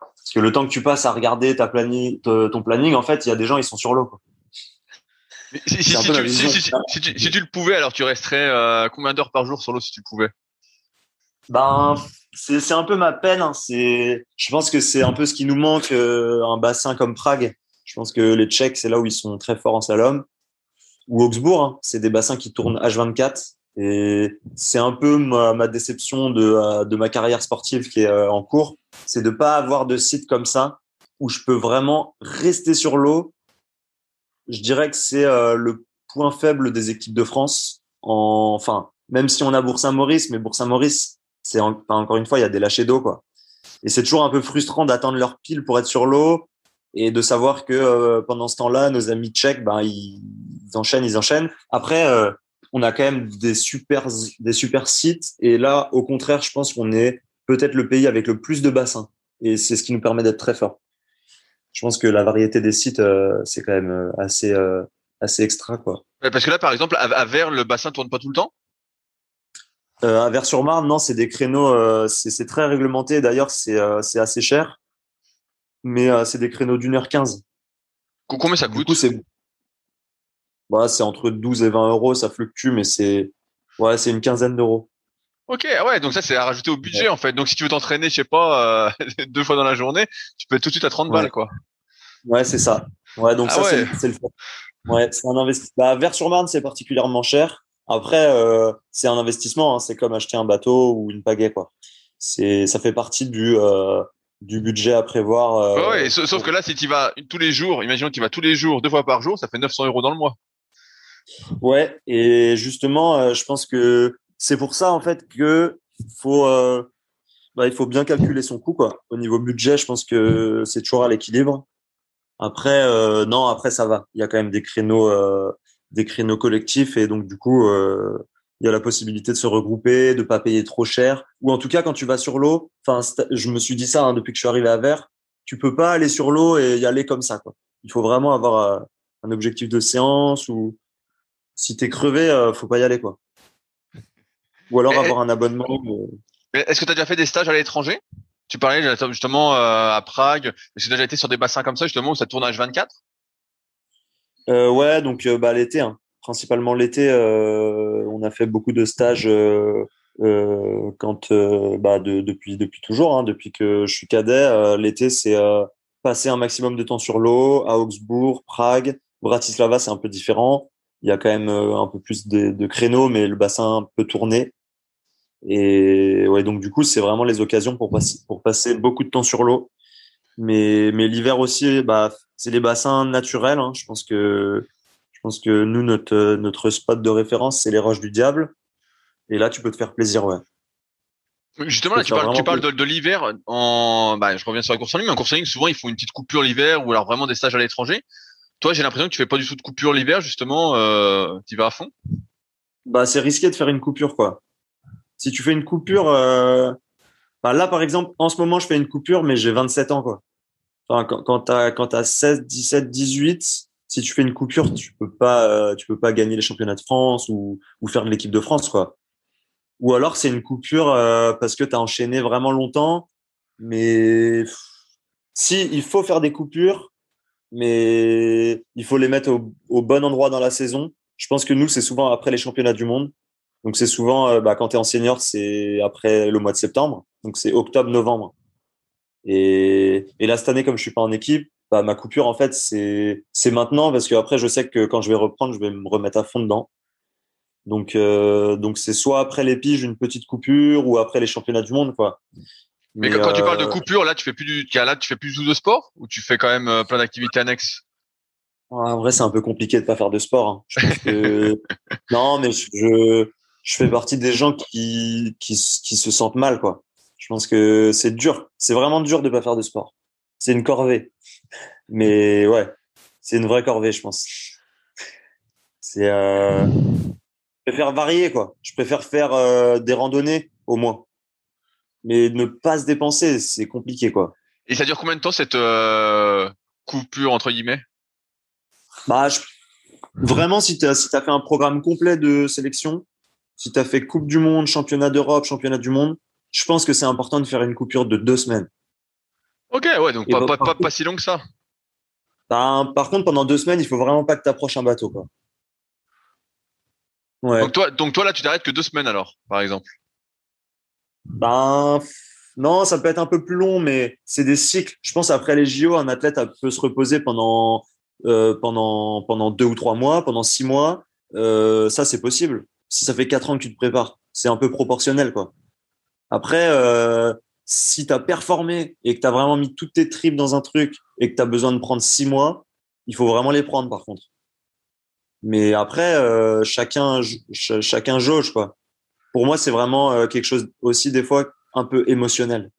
Parce que le temps que tu passes à regarder ton planning, en fait, il y a des gens, ils sont sur l'eau, quoi. Mais C'est un peu ma vision. si tu le pouvais, alors tu resterais combien d'heures par jour sur l'eau si tu le pouvais? Ben, c'est un peu ma peine, hein. Je pense que c'est un peu ce qui nous manque, un bassin comme Prague. Je pense que les Tchèques, c'est là où ils sont très forts en slalom. Ou Augsbourg, hein. C'est des bassins qui tournent H24. Et c'est un peu ma déception de ma carrière sportive qui est en cours. C'est de pas avoir de site comme ça où je peux vraiment rester sur l'eau. Je dirais que c'est le point faible des équipes de France. Enfin, même si on a Bourg-Saint-Maurice, mais Bourg-Saint-Maurice, enfin, encore une fois, il y a des lâchers d'eau, quoi. Et c'est toujours un peu frustrant d'attendre leur pile pour être sur l'eau et de savoir que pendant ce temps-là, nos amis tchèques, ben ils enchaînent, ils enchaînent. Après, on a quand même des super sites. Et là, au contraire, je pense qu'on est peut-être le pays avec le plus de bassins. Et c'est ce qui nous permet d'être très fort. Je pense que la variété des sites, c'est quand même assez extra, quoi. Ouais, parce que là, par exemple, à Vers, le bassin tourne pas tout le temps? À Vers-sur-Marne, non, c'est des créneaux, c'est très réglementé. D'ailleurs, c'est assez cher, mais c'est des créneaux d'1h15. Combien ça Du coup, coûte? c'est entre 12 et 20 euros, ça fluctue, mais c'est une quinzaine d'euros. Ok, ah ouais, donc ça c'est à rajouter au budget Ouais, en fait. Donc si tu veux t'entraîner, je sais pas, 2 fois dans la journée, tu peux être tout de suite à 30 balles ouais, quoi. ouais, c'est ça. Ouais, donc Ah ça, ouais. c'est le fait. Ouais, c'est un investissement. Bah, Vers-sur-Marne, c'est particulièrement cher. Après, c'est un investissement, hein. C'est comme acheter un bateau ou une pagaie, quoi. Ça fait partie du budget à prévoir. Ouais, ouais, sauf que là, si tu vas tous les jours, imaginons que tu vas tous les jours, 2 fois par jour, ça fait 900 € dans le mois. Ouais, et justement, je pense que c'est pour ça en fait que faut, il faut bien calculer son coût, quoi. Au niveau budget, je pense que c'est toujours à l'équilibre. Après, non, après ça va. Il y a quand même des créneaux collectifs et donc du coup, il y a la possibilité de se regrouper, de pas payer trop cher. Ou en tout cas, quand tu vas sur l'eau, enfin, je me suis dit ça hein, depuis que je suis arrivé à Vers. tu peux pas aller sur l'eau et y aller comme ça, quoi. Il faut vraiment avoir un objectif de séance ou si t'es crevé, faut pas y aller, quoi. Ou alors Et- avoir un abonnement. Est-ce que tu as déjà fait des stages à l'étranger? Tu parlais justement à Prague. Est-ce que tu as déjà été sur des bassins comme ça, justement, où ça tourne H24? Ouais, donc l'été, hein. Principalement l'été, on a fait beaucoup de stages depuis toujours, hein, depuis que je suis cadet. L'été, c'est passer un maximum de temps sur l'eau à Augsbourg, Prague, Bratislava, c'est un peu différent. Il y a quand même un peu plus de créneaux, mais le bassin peut tourner. Et ouais, donc du coup, c'est vraiment les occasions pour passer beaucoup de temps sur l'eau. Mais l'hiver aussi, bah, c'est les bassins naturels, hein. Je pense que nous, notre spot de référence, c'est les Roches du Diable. Et là, tu peux te faire plaisir, ouais. Tu Justement, peux là, te faire tu vraiment parles plaisir. de l'hiver bah, je reviens sur la course en ligne, mais en course en ligne, souvent, ils font une petite coupure l'hiver ou alors vraiment des stages à l'étranger. Toi, j'ai l'impression que tu fais pas du tout de coupure l'hiver, justement, tu vas à fond. Bah, c'est risqué de faire une coupure, quoi. Si tu fais une coupure, bah là, par exemple, en ce moment, je fais une coupure, mais j'ai 27 ans, quoi. Enfin, quand t'as 16, 17, 18, si tu fais une coupure, tu peux pas gagner les championnats de France ou faire de l'équipe de France, quoi. Ou alors c'est une coupure parce que tu as enchaîné vraiment longtemps. Mais si, il faut faire des coupures, mais il faut les mettre au bon endroit dans la saison. Je pense que nous, c'est souvent après les championnats du monde. Donc c'est souvent, quand tu es en senior, c'est après le mois de septembre. Donc c'est octobre, novembre. Et là, cette année, comme je suis pas en équipe, bah, ma coupure, en fait, c'est maintenant parce que après, je sais que quand je vais reprendre, je vais me remettre à fond dedans. Donc c'est soit après les piges une petite coupure ou après les championnats du monde, quoi. Mais Mais quand tu parles de coupure, là, tu fais plus du tout de sport ou tu fais quand même plein d'activités annexes? en vrai, c'est un peu compliqué de pas faire de sport, hein. Je pense que non, mais je fais partie des gens qui se sentent mal, quoi. Je pense que c'est dur, c'est vraiment dur de pas faire de sport. C'est une corvée, mais ouais, c'est une vraie corvée, je pense. C'est je préfère varier, quoi. Je préfère faire des randonnées au moins, mais ne pas se dépenser, c'est compliqué, quoi. Et ça dure combien de temps cette coupure entre guillemets? Bah, vraiment, si t'as fait un programme complet de sélection, si t'as fait Coupe du Monde, Championnat d'Europe, Championnat du Monde, je pense que c'est important de faire une coupure de 2 semaines. Ok, ouais, donc Et pas si long que ça. par contre, pendant 2 semaines, il faut vraiment pas que t'approches un bateau, quoi. Ouais. Donc toi là, tu t'arrêtes que 2 semaines alors, par exemple. Ben, non, ça peut être un peu plus long, mais c'est des cycles. Je pense après les JO, un athlète peut se reposer pendant 2 ou 3 mois, pendant 6 mois. Ça, c'est possible. Si ça fait 4 ans que tu te prépares, c'est un peu proportionnel, quoi. Après, si tu as performé et que tu as vraiment mis toutes tes tripes dans un truc et que tu as besoin de prendre 6 mois, il faut vraiment les prendre, par contre. Mais après, chacun jauge, quoi. Pour moi, c'est vraiment quelque chose aussi des fois un peu émotionnel.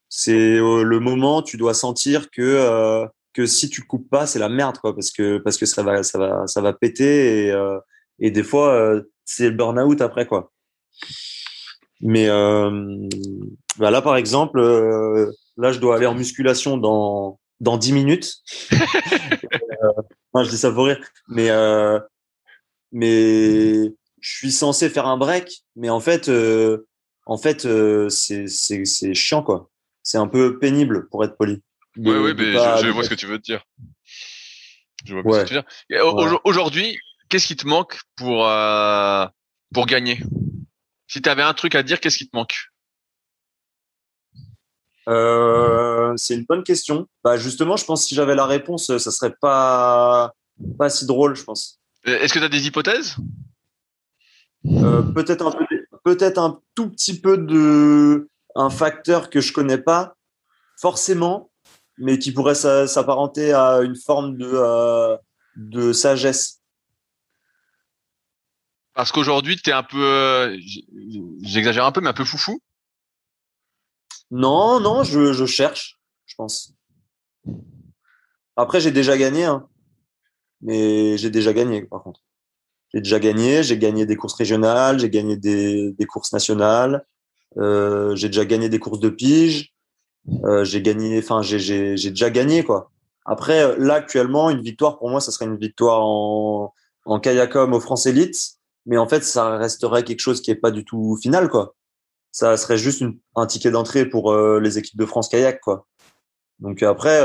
C'est le moment, tu dois sentir que si tu coupes pas, c'est la merde, quoi, parce que ça va péter et des fois c'est le burn-out après, quoi. Mais là, par exemple, là, je dois aller en musculation dans 10 minutes. Moi, je dis ça pour rire, mais je suis censé faire un break, mais en fait, c'est chiant, quoi. C'est un peu pénible, pour être poli, Ouais, de ouais, de mais pas, je de vois pas- ce que tu veux te dire. Je vois bien ce que Ouais, tu veux dire. Et ouais. aujourd'hui, qu'est-ce qui te manque pour gagner? Si tu avais un truc à dire, qu'est-ce qui te manque? C'est une bonne question. Bah justement, je pense que si j'avais la réponse, ça serait pas si drôle, je pense. Est-ce que tu as des hypothèses? Peut-être un tout petit peu de un facteur que je connais pas forcément, mais qui pourrait s'apparenter à une forme de sagesse. Parce qu'aujourd'hui, t'es un peu, j'exagère un peu, mais un peu foufou. Non, non, je cherche, je pense. Après, j'ai déjà gagné, hein, mais j'ai déjà gagné, par contre. J'ai gagné des courses régionales, j'ai gagné des courses nationales, j'ai déjà gagné des courses de pige. j'ai gagné, enfin j'ai déjà gagné quoi. Après là actuellement une victoire pour moi ça serait une victoire en kayakome au France Elite, mais en fait ça resterait quelque chose qui est pas du tout final quoi. Ça serait juste un ticket d'entrée pour les équipes de France kayak quoi. Donc après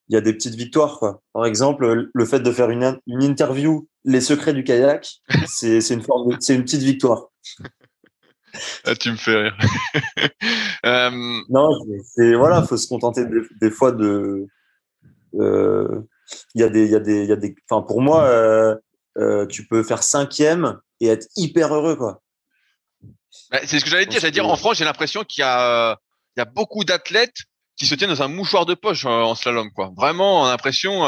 il y a des petites victoires quoi. Par exemple le fait de faire une interview les secrets du kayak, c'est une petite victoire. Ah, tu me fais rire. Non, voilà, faut se contenter des fois euh, enfin, pour moi, tu peux faire cinquième et être hyper heureux, quoi. Bah, c'est ce que j'allais dire. J'allais dire, en France, j'ai l'impression il y a beaucoup d'athlètes qui se tiennent dans un mouchoir de poche en slalom, quoi. Vraiment, on a l'impression,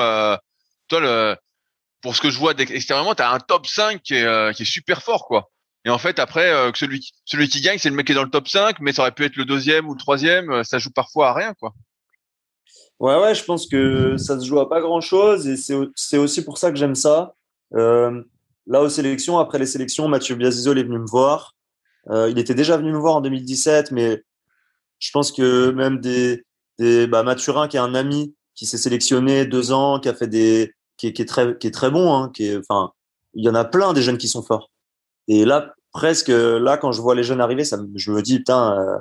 toi, pour ce que je vois extérieurement, t'as un top 5 qui est super fort, quoi. Et en fait, après, que celui qui gagne, c'est le mec qui est dans le top 5, mais ça aurait pu être le deuxième ou le troisième. Ça joue parfois à rien, quoi. Ouais, je pense que ça se joue à pas grand-chose et c'est aussi pour ça que j'aime ça. Euh, Là, aux sélections, après les sélections, Mathieu Biasizol est venu me voir. Il était déjà venu me voir en 2017, mais je pense que même Mathurin, qui est un ami, qui s'est sélectionné 2 ans, qui a fait qui est très bon, hein, enfin, il y en a plein des jeunes qui sont forts. Et là, presque, là, quand je vois les jeunes arriver, je me dis, putain,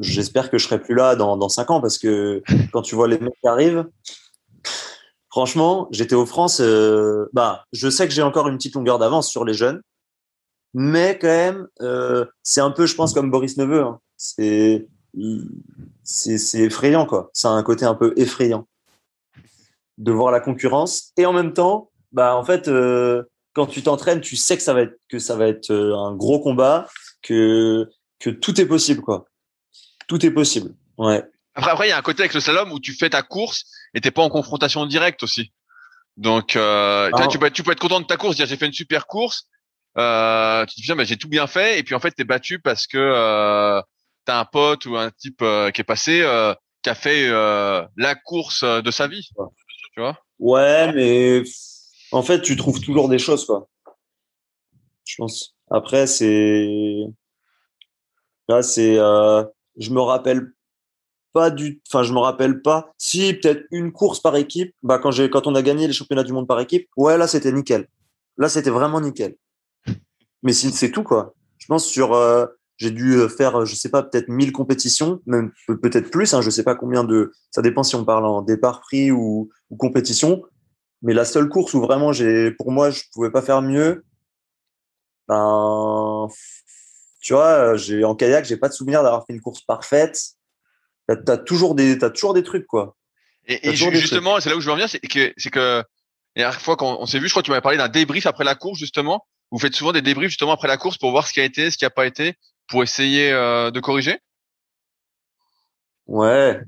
j'espère que je serai plus là dans 5 ans parce que quand tu vois les mecs qui arrivent, franchement, j'étais aux France, je sais que j'ai encore une petite longueur d'avance sur les jeunes, mais quand même, c'est un peu, je pense, comme Boris Neveu, hein. Il- c'est effrayant, quoi. Ça a un côté un peu effrayant de voir la concurrence. Et en même temps, en fait, quand tu t'entraînes, tu sais que ça va être un gros combat, que tout est possible, quoi. Tout est possible. Ouais. Après, il y a un côté avec le slalom où tu fais ta course et t'es pas en confrontation directe aussi. Donc, Ah, tu peux être content de ta course, dire j'ai fait une super course. Tu te dis, bah, j'ai tout bien fait. Et puis, en fait, t'es battu parce que t'as un pote ou un type qui est passé, qui a fait la course de sa vie. Tu vois? ouais, mais en fait, tu trouves toujours des choses, quoi. Je pense. Après, là, je me rappelle enfin, je me rappelle pas. Si, peut-être une course par équipe. Quand on a gagné les championnats du monde par équipe, ouais, là, c'était nickel. Là, c'était vraiment nickel. Mais c'est tout, quoi. Je pense j'ai dû faire, je sais pas, peut-être 1000 compétitions, même peut-être plus, hein, je sais pas combien ça dépend si on parle en départ pris ou compétition. Mais la seule course où vraiment pour moi, je pouvais pas faire mieux, ben, tu vois, en kayak, j'ai pas de souvenir d'avoir fait une course parfaite. T'as toujours des trucs, quoi. T'as toujours des trucs. Justement, c'est là où je veux en venir, c'est que la dernière fois quand on s'est vu, je crois que tu m'avais parlé d'un débrief après la course, justement. Vous faites souvent des débriefs justement après la course pour voir ce qui a été, ce qui a pas été, pour essayer de corriger. Ouais.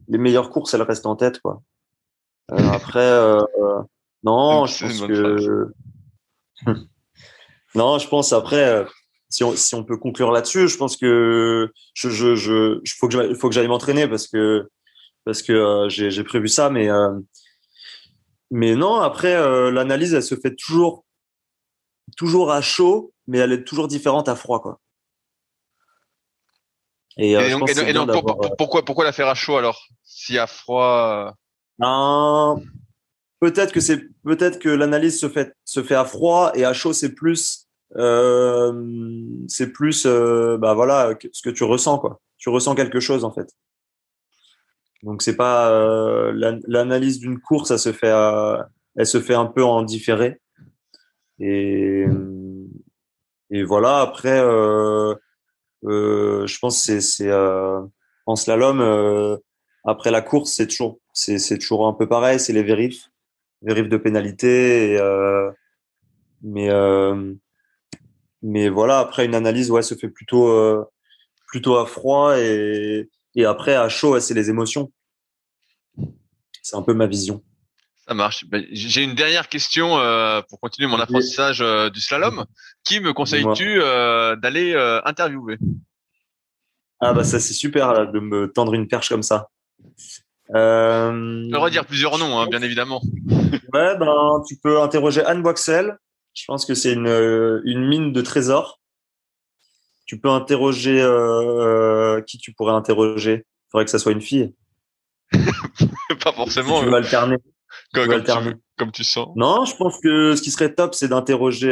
Les meilleures courses, elles restent en tête, quoi. Après, non, je C'est une pense bonne phrase. que, non, je pense après, si on peut conclure là-dessus, je pense que faut que j'aille m'entraîner parce que j'ai prévu ça, mais non, après, l'analyse, elle se fait toujours à chaud, mais elle est toujours différente à froid, quoi. Et je pense que c'est bien d'avoir, Pourquoi la faire à chaud alors? Si à froid, un, peut-être que l'analyse se fait à froid et à chaud c'est plus voilà ce que tu ressens quoi. Tu ressens quelque chose en fait. Donc c'est pas l'analyse d'une course, elle se fait un peu en différé et et voilà après je pense que c'est en slalom après la course c'est toujours un peu pareil, c'est les vérifs de pénalité mais euh, mais voilà, après une analyse, ouais, se fait plutôt à froid et après à chaud, ouais, c'est les émotions. C'est un peu ma vision. ça marche. Ben, j'ai une dernière question pour continuer mon Et- apprentissage du slalom. Qui me Dis-moi. conseilles-tu d'aller interviewer? Ah bah ça c'est super là, de me tendre une perche comme ça. Je peux redire plusieurs Je noms, hein, bien pense- évidemment. Ouais, ben tu peux interroger Anne Boixel. Je pense que c'est une mine de trésors. Tu peux interroger qui tu pourrais interroger? faudrait que ça soit une fille. Pas forcément. Si tu veux alterner. Comme tu sens. Non, je pense que ce qui serait top, c'est d'interroger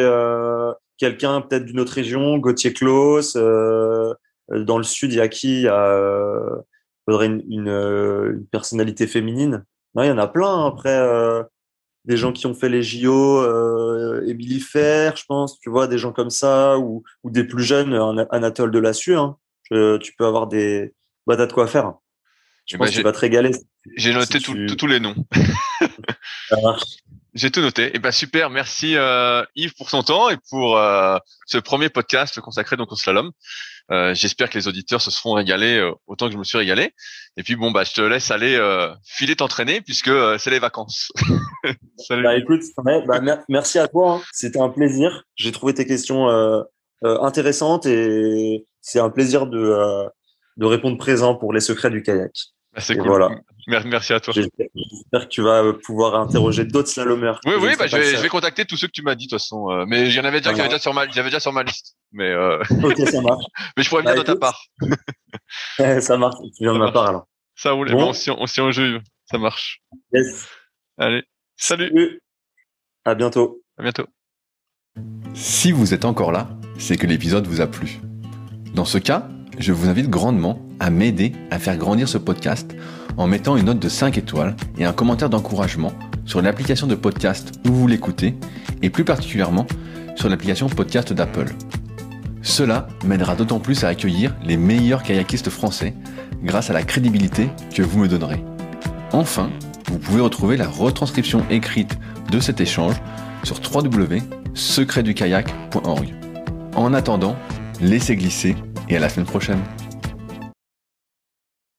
quelqu'un peut-être d'une autre région, Gauthier Claus. Dans le sud, il y a qui? Faudrait une personnalité féminine. Non, il y en a plein. Hein. Après, des gens qui ont fait les JO, Émilie Fer, je pense. Tu vois, des gens comme ça, ou des plus jeunes, Anatole Delassue. Hein. Tu peux avoir des... Bah, t'as de quoi faire. Je pense que tu vas te régaler. J'ai noté tous les noms. Ça marche. J'ai tout noté. Et ben super, merci Yves pour son temps et pour ce premier podcast consacré donc au slalom. J'espère que les auditeurs se seront régalés autant que je me suis régalé. Et puis bon je te laisse aller filer t'entraîner puisque c'est les vacances. Salut. Bah écoute, merci à toi. Hein. C'était un plaisir. J'ai trouvé tes questions intéressantes et c'est un plaisir de répondre présent pour les secrets du kayak. C'est cool. Voilà. Merci à toi. J'espère que tu vas pouvoir interroger d'autres slalomeurs. Oui, je vais contacter tous ceux que tu m'as dit de toute façon. Mais il y en avait déjà qui avaient déjà sur ma liste. Mais ok, ça marche. Mais je pourrais venir de ta part. Ça marche. Tu viens de ma part alors. Ça roule. Bon. On s'y en jeu. Ça marche. Yes. Allez. Salut. À bientôt. À bientôt. Si vous êtes encore là, c'est que l'épisode vous a plu. Dans ce cas, je vous invite grandement à m'aider à faire grandir ce podcast en mettant une note de 5 étoiles et un commentaire d'encouragement sur l'application de podcast où vous l'écoutez et plus particulièrement sur l'application podcast d'Apple. Cela m'aidera d'autant plus à accueillir les meilleurs kayakistes français grâce à la crédibilité que vous me donnerez. Enfin, vous pouvez retrouver la retranscription écrite de cet échange sur www.secretdukayak.org. En attendant, laissez glisser et à la semaine prochaine.